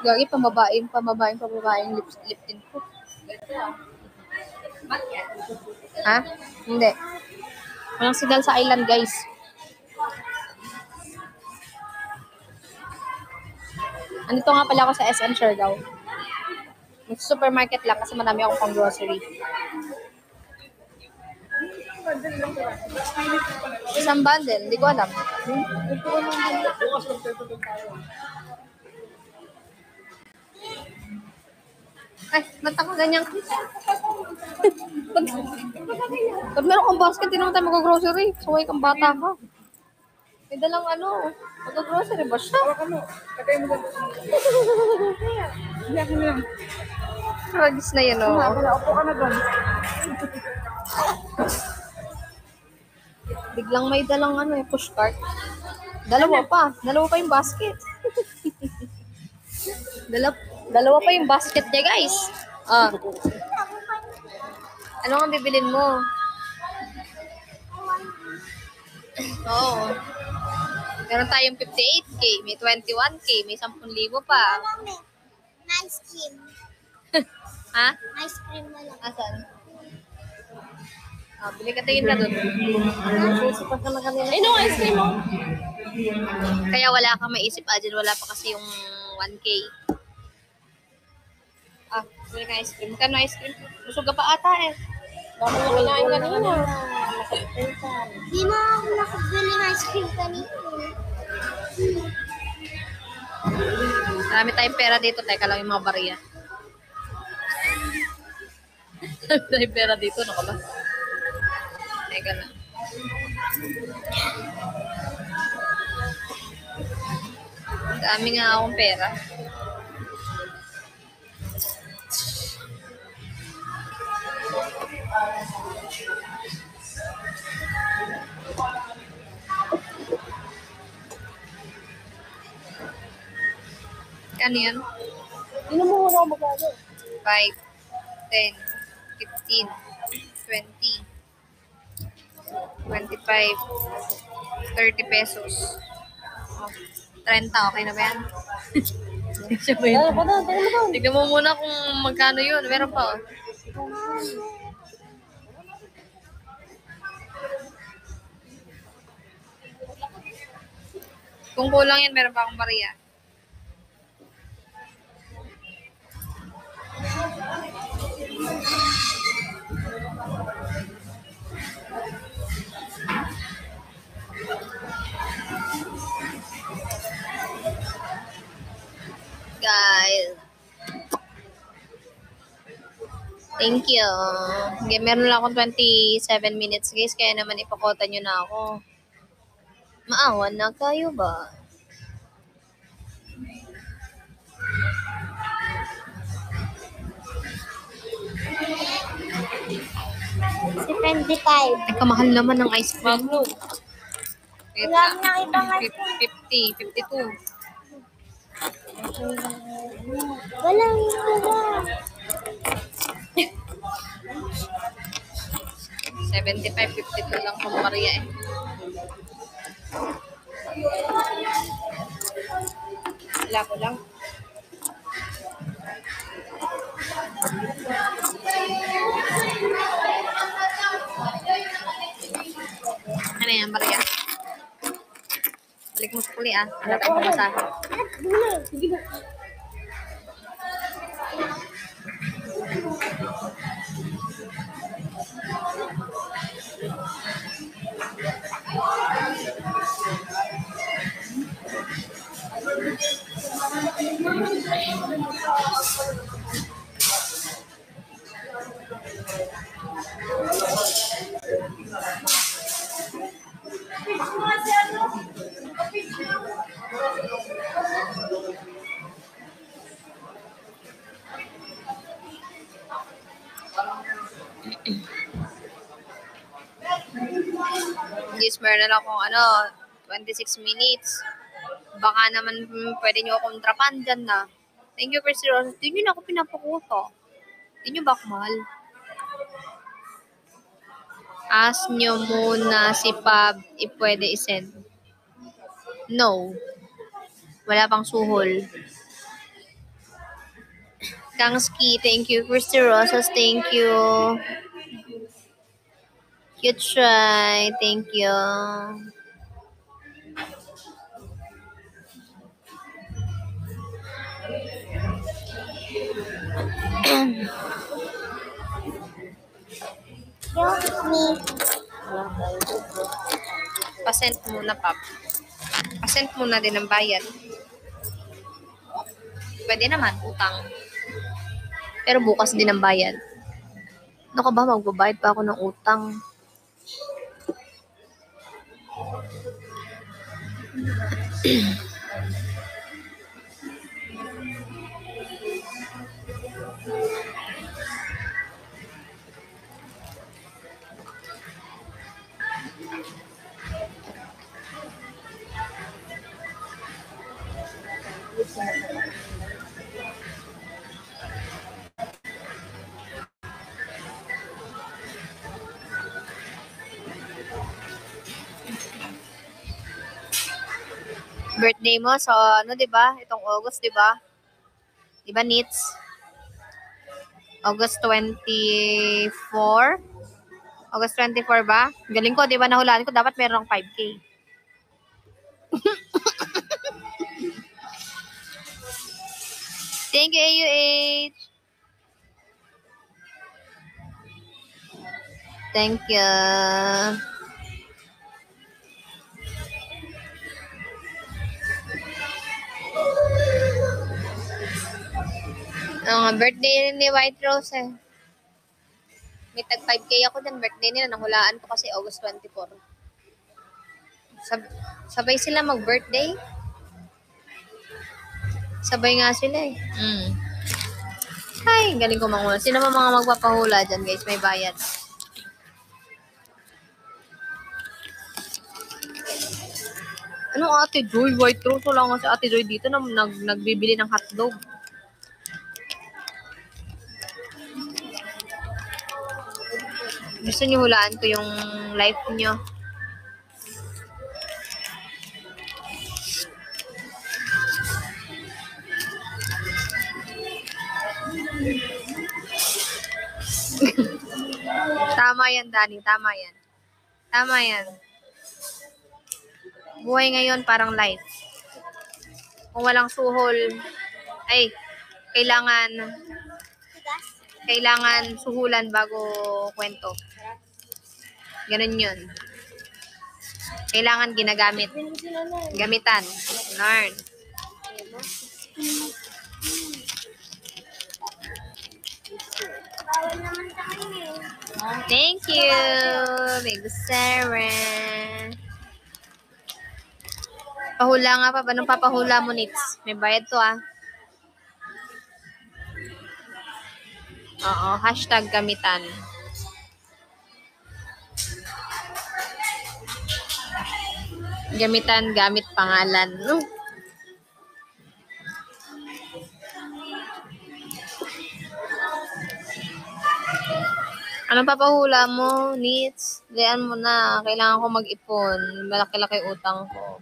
S1: Gagi, pamabaing lip tint ko. Ha? Hindi. Walang signal sa island, guys. Andito nga pala ako sa SM Siargao. Supermarket lang kasi marami akong pang grocery. Isang bundle, hindi ko alam. Ay, ba't ako ganyan? Pag meron kang basket, hindi naman tayo mag-grocery. Suway kang bata ka. May dalang mag-grocery ba siya? Ragis na yun, oh.
S2: Upo ka na doon.
S1: Biglang may dalang push cart. Dalawa pa yung basket. Dalawa pa yung basket niya, guys. Ano ang bibilin mo? Oo. Meron tayong 58K, may 21K, may 10,000 pa.
S3: Mami, ice cream.
S1: Ha?
S3: Ice cream na lang.
S1: Asan? Bili ka tingin ka doon.
S3: Ay, no, ice cream mo.
S1: Kaya wala kang maisip, Ajin. Wala pa kasi yung 1K. Bili ka ice cream. Magkano ice cream? Busog ka pa ata eh.
S3: Dami na kinain kanina. Di mo ako nakabili ng ice cream kanina.
S1: Marami tayong pera dito. Teka lang yung mga bariya. Marami tayong pera dito. Naku ba? Teka lang. Dami nga akong pera. Ano yan?
S3: Hindi mo muna ako magkano.
S1: 5, 10, 15, 20, 25, 30 pesos. 30, okay na ba yan? Tignan mo muna kung magkano yun. Meron pa. Kung kulang yan, meron pa akong bariya. Guys. Thank you. Okay, meron lang akong 27 minutes, guys. Kaya naman ipakota nyo na ako. Maawan na kayo ba?
S3: Si 25.
S1: Teka, mahal naman ng ice cream. Wait
S3: Wala
S1: lang.
S3: na ibang ice cream.
S1: 50, 52.
S3: Walang iba.
S1: 75, 52 lang kung Maria eh. Wala ko lang. Ano yan, Maria? Balik mo sa kuli Wala tayong pamasahe.
S3: Sige na.
S1: Yes, meron na akong 26 minutes. Baka naman pwede nyo akong trapan dyan na. Thank you, Percy Roses. Di nyo na ako pinapakuto. Di nyo ba ako mahal? Ask nyo muna si Pab if pwede isend. No. Wala pang suhol. Kangski, thank you. Percy Roses, thank you. Cute try, thank you.
S3: Help me.
S1: Pasend muna, Pap. Pasend muna din ang bayad. Pwede naman, utang. Pero bukas din ang bayad. Ano ka ba, magbabayad pa ako ng utang. Birthday mo, so di ba? Itong August, di ba? Di ba, Nits? August 24? August 24 ba? Galing ko, di ba? Nahulaan ko, dapat meron akong 5K. Thank you, AUH. Thank you. Birthday ni White Rose eh. May tag 5K ako dyan. Birthday nila. Nahulaan ko kasi August 24. Sabay sila mag-birthday. Sabay nga sila eh. Ay, galing ko manghula. Sino ba mga magpapahula dyan, guys? May bayad. Anong Ate Joy? White Rose. Wala nga si Ate Joy dito na nagbibili ng hotdog. Gusto niyo hulaan ko yung life niyo? Tama yan, Dani. Tama yan. Tama yan. Buhay ngayon parang life. Kung walang suhol, ay, kailangan suhulan bago kwento. Ganun yun. Kailangan ginagamit. Gamitan. Learn. Thank you, Big Sarah. Pahula nga pa. Anong papahula mo, Nits? May bayad to ah. Oo, hashtag gamitan. Gamitan, gamit pangalan. Anong papahula mo, Nits? Diyan mo na. Kailangan ko mag-ipon. Malaki-laki utang ko.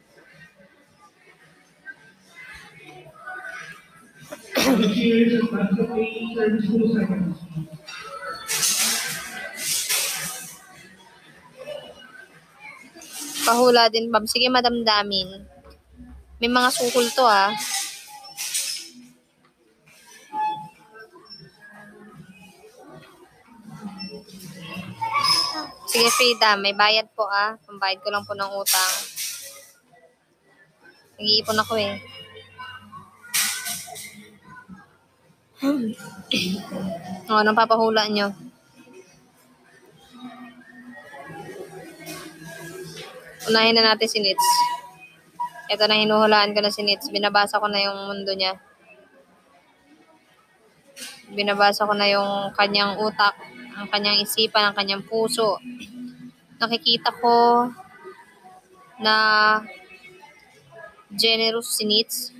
S1: Pahula din, Bob. Sige, madamdamin. May mga sukol to, ah. Sige, Frida. May bayad po, ah. Pambayad ko lang po ng utang. Nag-iipon ako, eh. Anong papahula nyo? Unahin na natin si Nits. Ito na, hinuhulaan ko na si Nits. Binabasa ko na yung mundo niya. Binabasa ko na yung kanyang utak. ang kanyang isipan, ang kanyang puso. Nakikita ko na generous si Nitz.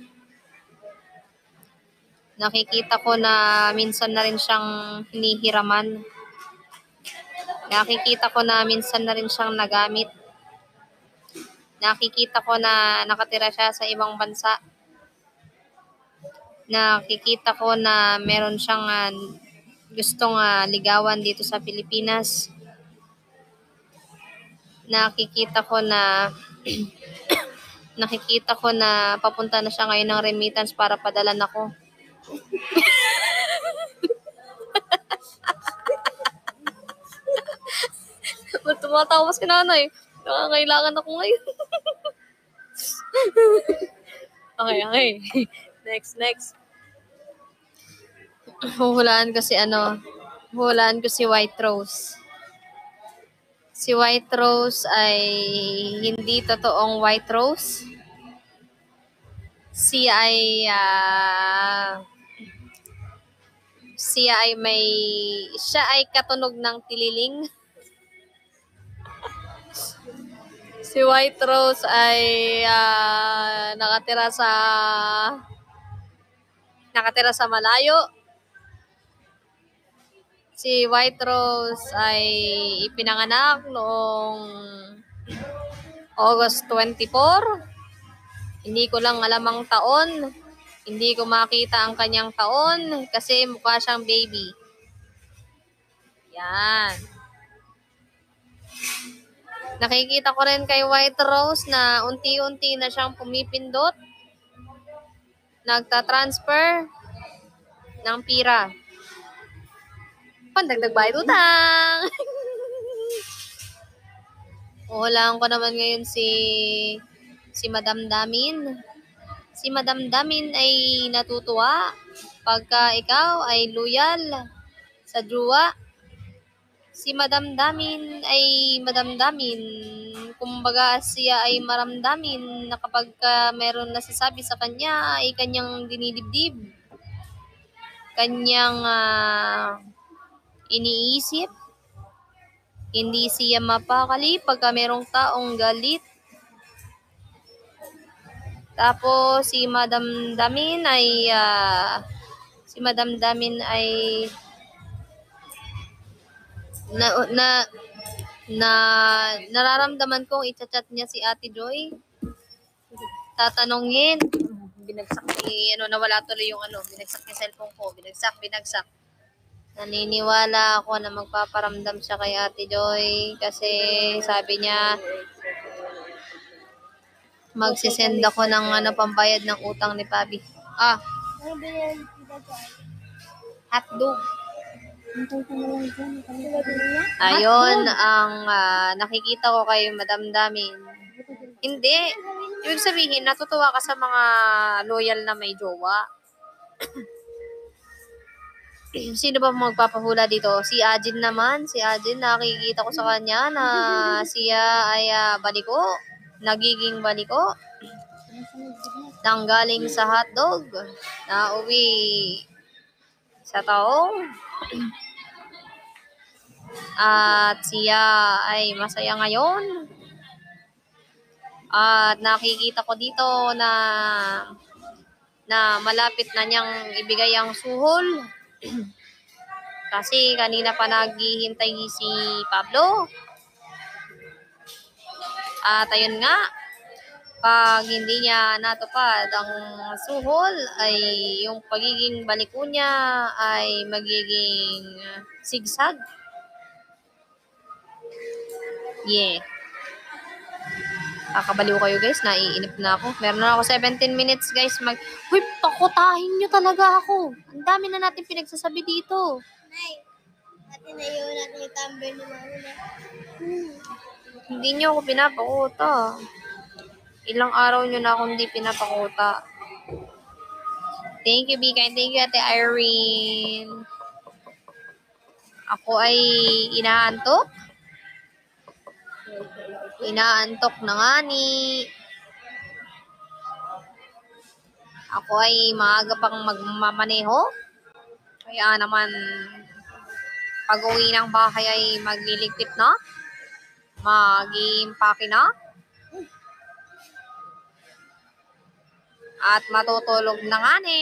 S1: Nakikita ko na minsan na rin siyang hinihiraman. Nakikita ko na minsan na rin siyang nagamit. Nakikita ko na nakatira siya sa ibang bansa. Nakikita ko na meron siyang gustong ligawan dito sa Pilipinas. Nakikita ko na papunta na siya ngayon ng remittance para padalan ako. Tumatawas si nanay. Nakakailangan ako ngayon. Okay. Next. Huhulaan ko si White Rose. Si White Rose ay hindi totoong White Rose. Siya ay katunog ng tililing. Si White Rose ay nakatira sa malayo. Si White Rose ay ipinanganak noong August 24. Hindi ko lang alam ang taon. Hindi ko makita ang kanyang taon kasi mukha siyang baby. Yan. Nakikita ko rin kay White Rose na unti-unti na siyang pumipindot. Nagta-transfer ng pira. Pandagdag bayad utang. Uhulaan ko naman ngayon si Madam Damin. Si Madam Damin ay natutuwa pagka ikaw ay loyal sa jowa. Si Madam Damin ay Madam Damin. Kumbaga siya ay maramdamin na kapag meron nasasabi sa kanya ay kanyang dinidibdib. Kanyang iniisip. Hindi siya mapakali pagka merong taong galit. Tapos si Madam Damin ay nararamdaman kong i-chat niya si Ate Joy. Tatanungin. Binagsak nawala tuloy yung binagsak yung cellphone ko. Binagsak. Naniniwala ako na magpaparamdam siya kay Ate Joy kasi sabi niya magsisend ako ng pambayad ng utang ni Pabi. Hotdog. Ayun ang nakikita ko kay Madam Damin. Hindi. Ibig sabihin, natutuwa ka sa mga loyal na may jowa. Sino ba magpapahula dito? Si Ajin naman. Si Ajin, nakikita ko sa kanya na siya ay baliko. Nagiging baliko. Nanggaling sa hotdog. Nauwi sa taong. At siya ay masaya ngayon. At nakikita ko dito na malapit na niyang ibigay ang suhol. Kasi kanina pa naghihintay si Pablo. At ayun nga, pag hindi niya natupad ang suhol, ay yung pagiging baliko niya ay magiging sigsag. Yeah. Kakabaliw kayo guys, naiinip na ako. Meron na ako 17 minutes guys. Uy, pakutahin nyo talaga ako. Ang dami na natin pinagsasabi dito.
S3: Nay, natin na yun natin yung tumbler ni Mama na.
S1: Hindi nyo ako pinapakuta. Ilang araw nyo na ako hindi pinapakuta. Thank you, Bika. Thank you, Ate Irene. Ako ay inaantok. Inaantok na nga ni. Ako ay maaga pang magmamaneho. Kaya naman, Pag-uwi ng bahay ay magliligpit na. Mag-iimpake na. At matutulog na nga ni.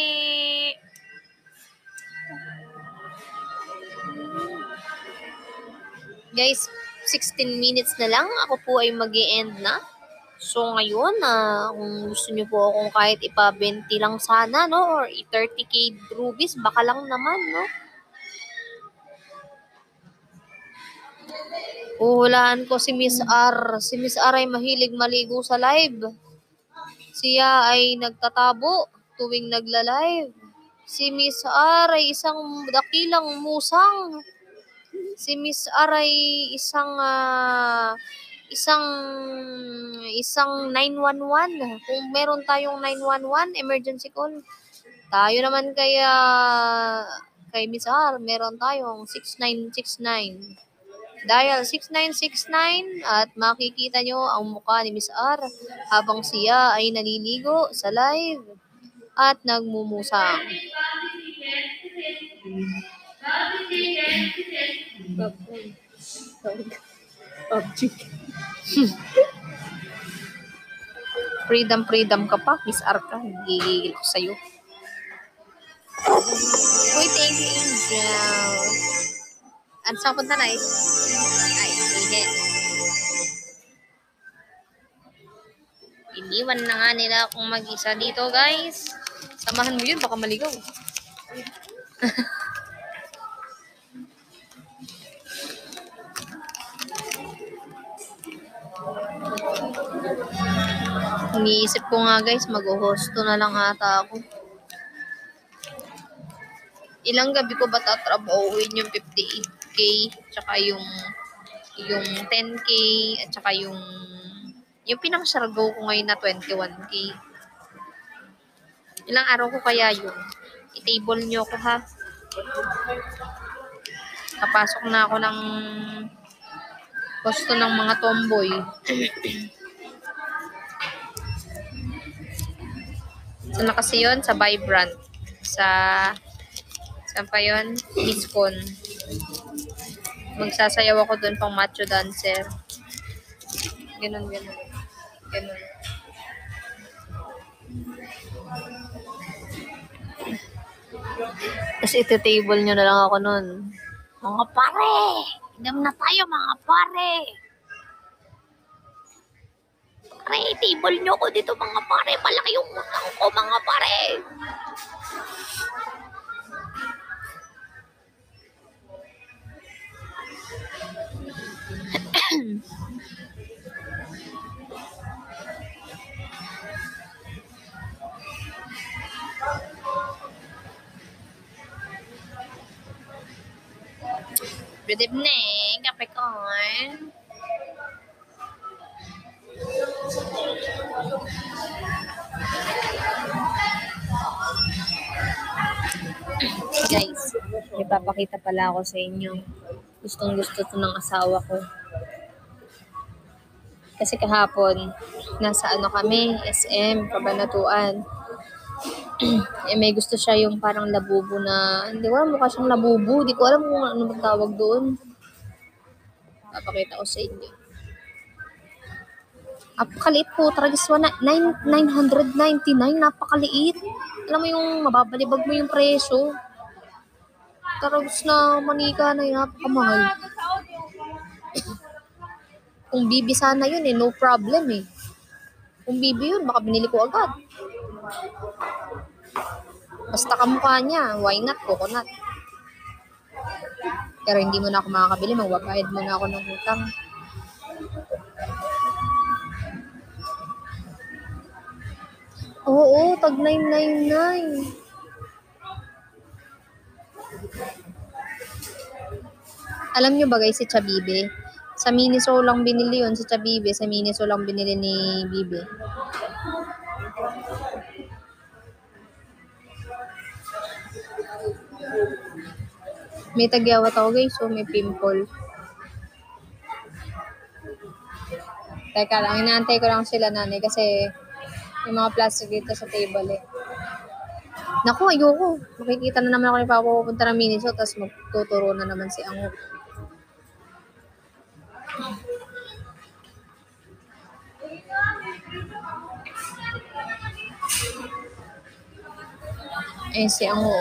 S1: Guys, 16 minutes na lang. Ako po ay mag-i-end na. So ngayon, kung gusto niyo po akong kahit ipa-20 lang sana, no? Or 30k rupees, baka lang naman, no? Uhulaan ko si Miss R. Si Miss R ay mahilig maligo sa live. Siya ay nagtatabo tuwing nagla-live. Si Miss R ay isang dakilang musang. Si Miss R ay isang 911. Kung meron tayong 911 emergency call. Tayo naman kay Miss R, meron tayong 6969. Dial 6969 at makikita nyo ang mukha ni Miss R habang siya ay naliligo sa live at nagmumusang. Freedom ka pa, Miss R ka. Gigigil ko sa'yo. Uy, thank you, Angel. At saan punta na eh? Ay, hindi. Iniwan na nga nila akong mag-isa dito, guys. Samahan mo yun, baka maligaw. Iniisip ko nga, guys, mag-hosto na lang ata ako. Ilang gabi ko ba tatrabahuin yung 58k, tsaka yung 10k, at tsaka yung pinang-sargo ko ngayon na 21k. Ilang araw ko kaya yun? I-table nyo ko, ha? Kapasok na ako ng gusto ng mga tomboy. So na kasi yun? Sa Vibrant. Saan pa yun? Discon. Magsasayaw ako dun pang macho dancer. Ganun. Tapos ito-table nyo na lang ako nun. Mga pare! Idam na tayo, mga pare! Pare, table nyo ko dito, mga pare. Malaki yung utang ko, mga pare. Good evening, Capricorn. Guys, may papakita pala ako sa inyo. Gustong-gusto to ng asawa ko. Kasi kahapon, nasa kami, SM, Kabanatuan. May gusto siya yung parang labubo na, hindi ko alam, mukha siyang labubo. Hindi ko alam kung ano magtawag doon. Papakita ko sa inyo. Napakaliit po, Tragiswa na 999, napakaliit. Alam mo yung mababalibag mo yung presyo. Taragos na manika na yun, napakamahal. Kung bibi sana yun no problem Kung bibi yun, baka binili ko agad. Basta kamukha niya, why not, coconut. Pero hindi mo na ako makakabili, magbabayad mo na ako ng utang. Oo, tag 999. Alam nyo ba guys, si Chabibe? Sa Miniso lang binili yun, si Chabibe. Sa Miniso lang binili ni Bibe. May tagyawat ako guys, so may pimple. Teka lang, inaantay ko lang sila nanay kasi yung mga plastic dito sa table Naku, ayoko. Makikita na naman ako ni Papa pupunta ng Miniso, tapos magtuturo na naman si Ango. Ayun si Ango.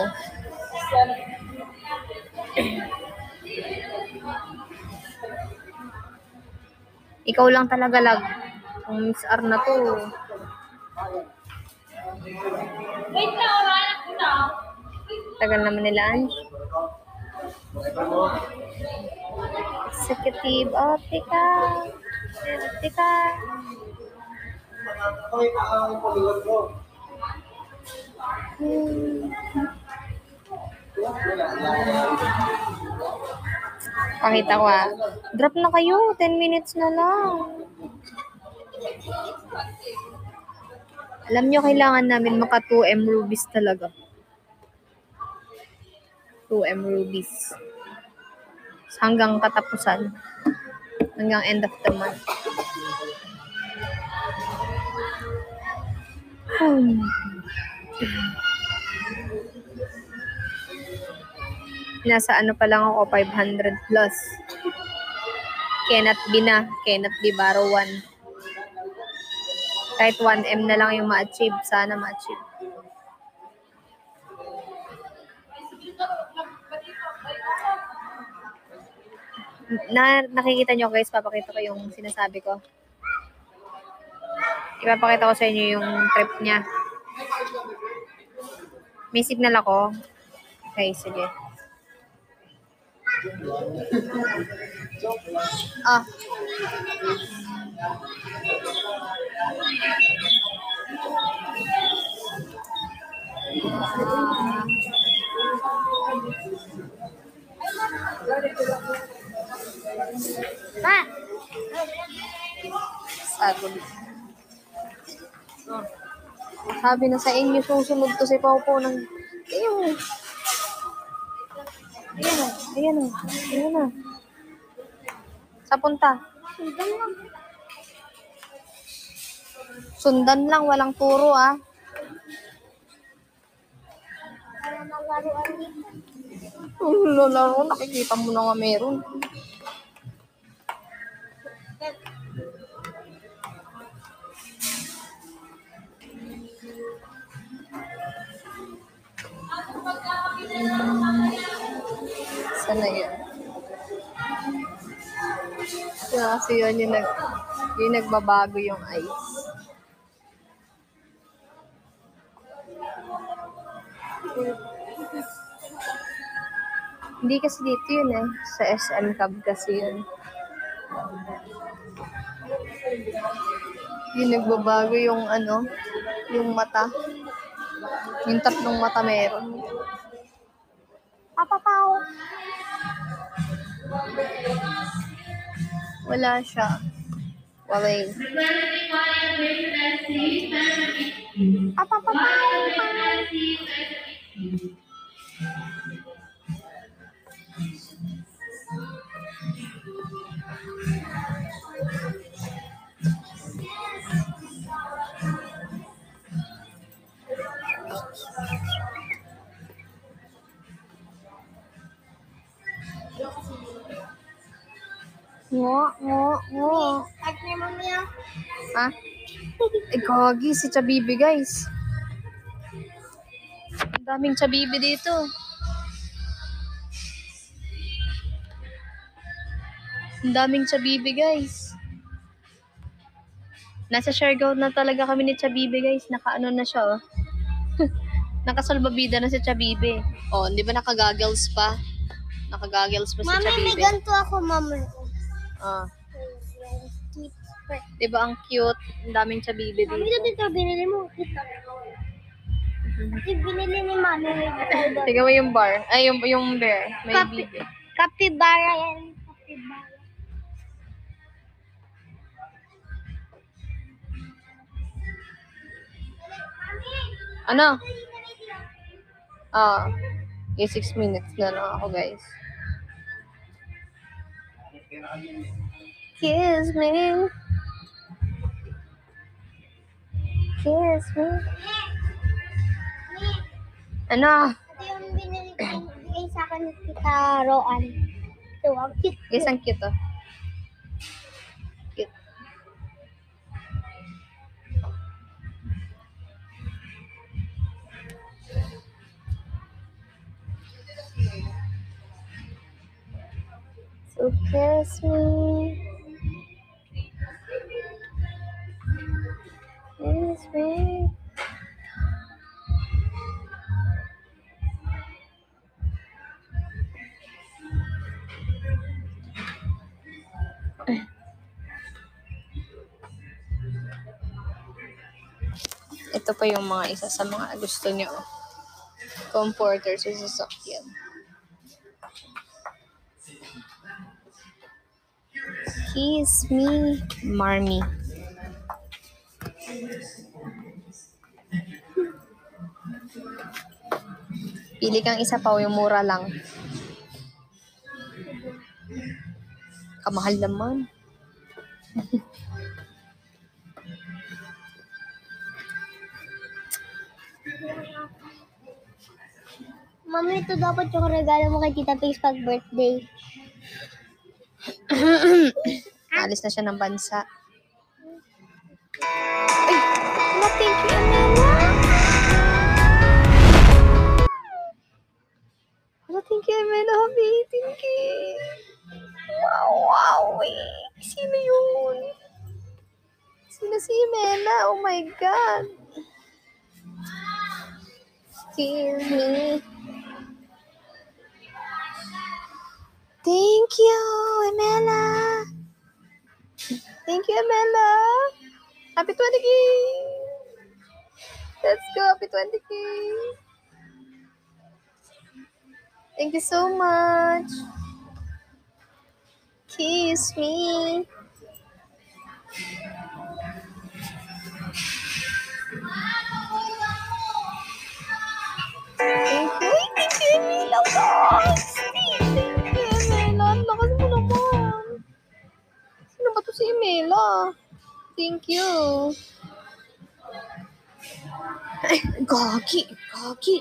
S1: Ikaw lang talaga, lag. Ang Miss R na to. Tagal naman nila. Executive. Oh, tika. Tika. Pakita ko ah. Drop na kayo. 10 minutes na lang. Alam nyo, kailangan namin maka 2M rubies talaga. 2M rubies. Hanggang katapusan. Hanggang end of the month. Nasa ano pa lang ako, 500 plus. Cannot be na. Cannot be borrow 1. Kahit 1M na lang yung ma-achieve. Sana ma-achieve. Nakikita nyo guys, papakita ko yung sinasabi ko. Ipapakita ko sa inyo yung trip niya. May signal ako. Okay, sige. Ah. Ma! Sagod. Oh. Sabi na sa inyo, susunod to si Paupo ng... Ayun. Ayan o. Ayan na. Sa punta. Sundan lang, walang turo ah. Laro, nakikita mo na nga meron. Sana yun. Kasi yun yung nagbabago yung ice. Hindi kasi dito yun eh. Sa SM Cab kasi yun. Yung nagbabago yung ano, yung mata. Yung tatlong mata meron. Papapaw! Wala siya. Wala yun. Papapaw! Ngo.
S3: Partner mo niya.
S1: Ha? Eh, gagi, si Chabibi, guys. Ang daming Chabibi dito. Ang daming Chabibi, guys. Nasa Siargao na talaga kami ni Chabibi, guys. Naka-ano na siya, oh. Nakasalbabida na si Chabibi. Oh, di ba naka-goggles pa? Naka-goggles pa si
S3: Mami,
S1: Chabibi.
S3: may ganito ako, mami.
S1: Ah. Di ba ang cute? Ang daming Chabibi dito.
S3: Mami, dito binili mo. Kita. Binili ni mami.
S1: Tignan mo yung bar. Ay, yung bear. May bibi.
S3: Capybara yan. Capybara.
S1: Ano? Ah. 6 minutes na lang ako, guys. Kiss me. Kiss me. Ano?
S3: Ito yung binigay sa akin ni Tita Roan. Ito, ang cute.
S1: Guys, ang cute oh. Cute. So kiss me. Kiss me. Ito pa yung mga isa sa mga gusto niyo. Comforter sa sasakyan. Kiss me, Marmy. Pili kang isa pa, yung mura lang. Kamahal naman.
S3: Mami, ito dapat yung regalo mo kay Tita Pace pag birthday.
S1: Alis na siya ng bansa. Ay! Wala, thank you, Amela! Wala, thank you, Amela, habi. Thank you. Wow, eh. Sino yun? Sino si Amela? Oh my God. Kiss me. Thank you, Amela. Thank you, Amela. Happy 20K. Let's go, happy 20K. Thank you so much. Kiss me. Thank you. Ay, thank you, Amela, guys. Thank you, Amela. Ang lakas mo naman. Sino ba to si Amela? Thank you. Ay, gagi. Gagi.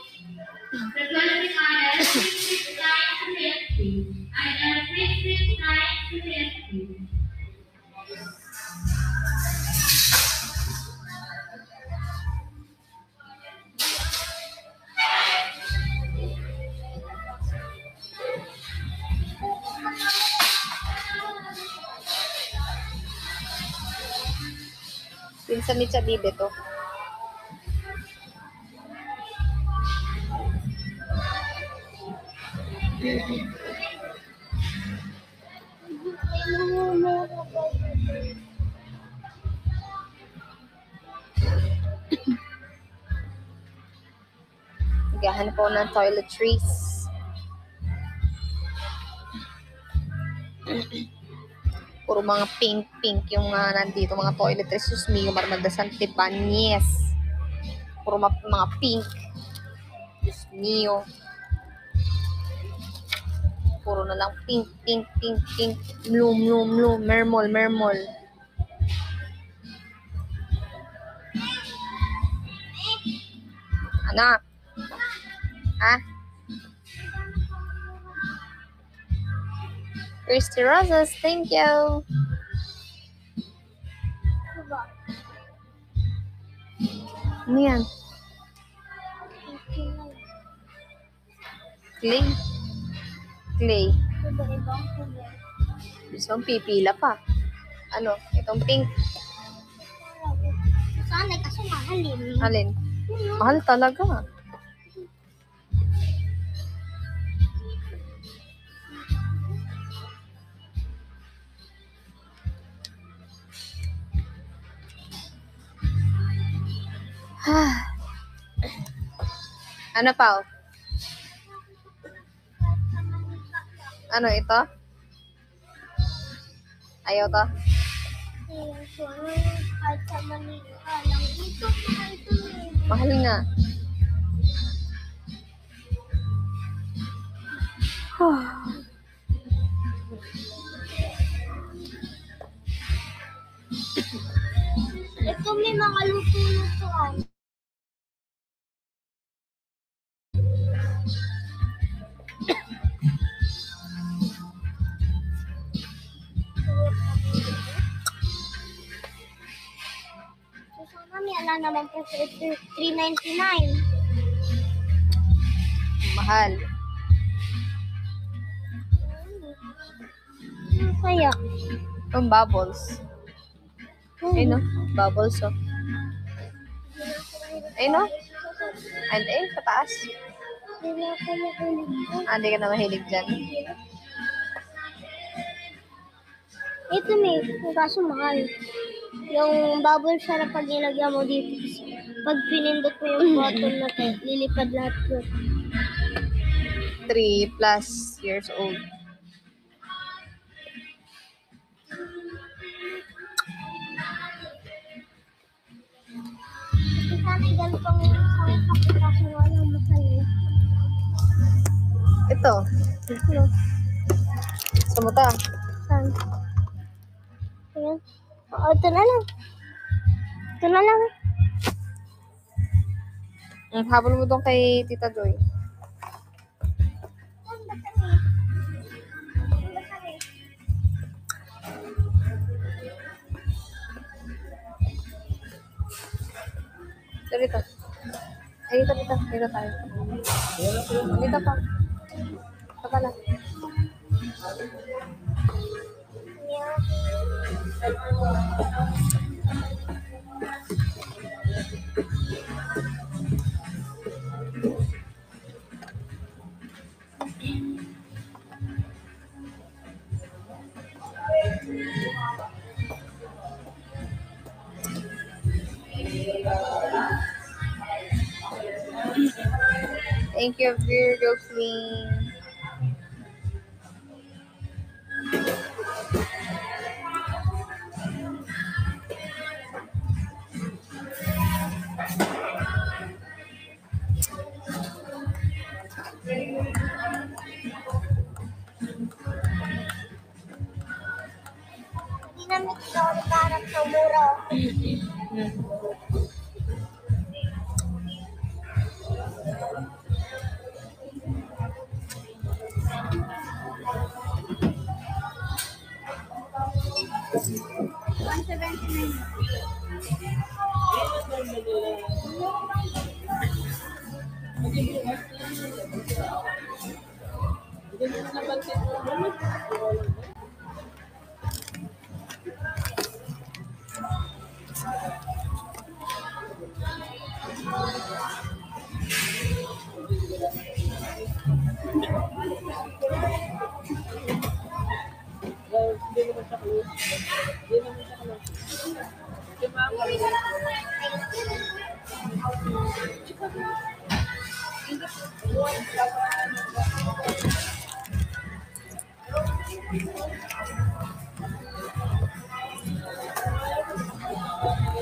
S1: Pinsan ni Chabibe to. Naghahanap ako ng toiletries. Puro mga pink yung nandito, mga toiletries. Sus mio, Marmalda Santibanyes. Puro mga pink. Sus mio. Puro na lang pink. Bloom. Mermol. Anak. Ha? Christy Roses, thank you. Ano yan? Clay. Gusto mong pipila pa. Ano? Itong pink.
S3: Sana, kaso mahal eh.
S1: Alin? Mahal talaga. Ano pa? Ano ito? Ayaw to?
S3: Kahit sa Manila lang. Ito, mahal ito eh.
S1: Mahal nga.
S3: Ito may mga luto-lutoan. wala naman po sa 399.
S1: Mahal.
S3: Ano kaya?
S1: Yung bubbles. Ayun no? Bubbles, oh. Ayun no? Ayun, sa taas.
S3: Hindi na ako makulit.
S1: Hindi ka na mahilig dyan.
S3: Ito may, kaso mahal. Yung bubble siya na pag nilagyan mo dito. Pag pinindot mo yung button na to, lilipad lahat yun.
S1: 3+ years old.
S3: Sana ganitong sa kaso walang mahal eh.
S1: Ito.
S3: Ano?
S1: Sa mata.
S3: Saan? Ayan. Oo, ito na lang. Ito na lang.
S1: Habol mo doon kay Tita Joy. Dito. Ay, dito. Dito tayo. Dito pa. Ito pala. Thank you, Virgo Queen.
S3: Hindi namin ito parang sa mura.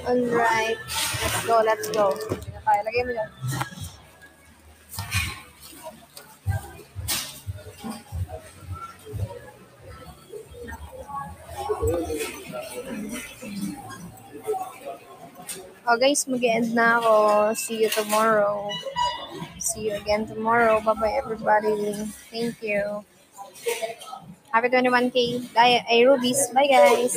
S1: Alright. Let's go. Okay, lagay mo dyan. Oh guys, mag-end na ako. See you tomorrow. See you again tomorrow. Bye-bye everybody. Thank you. Happy 21K. Bye, Rubies. Bye guys.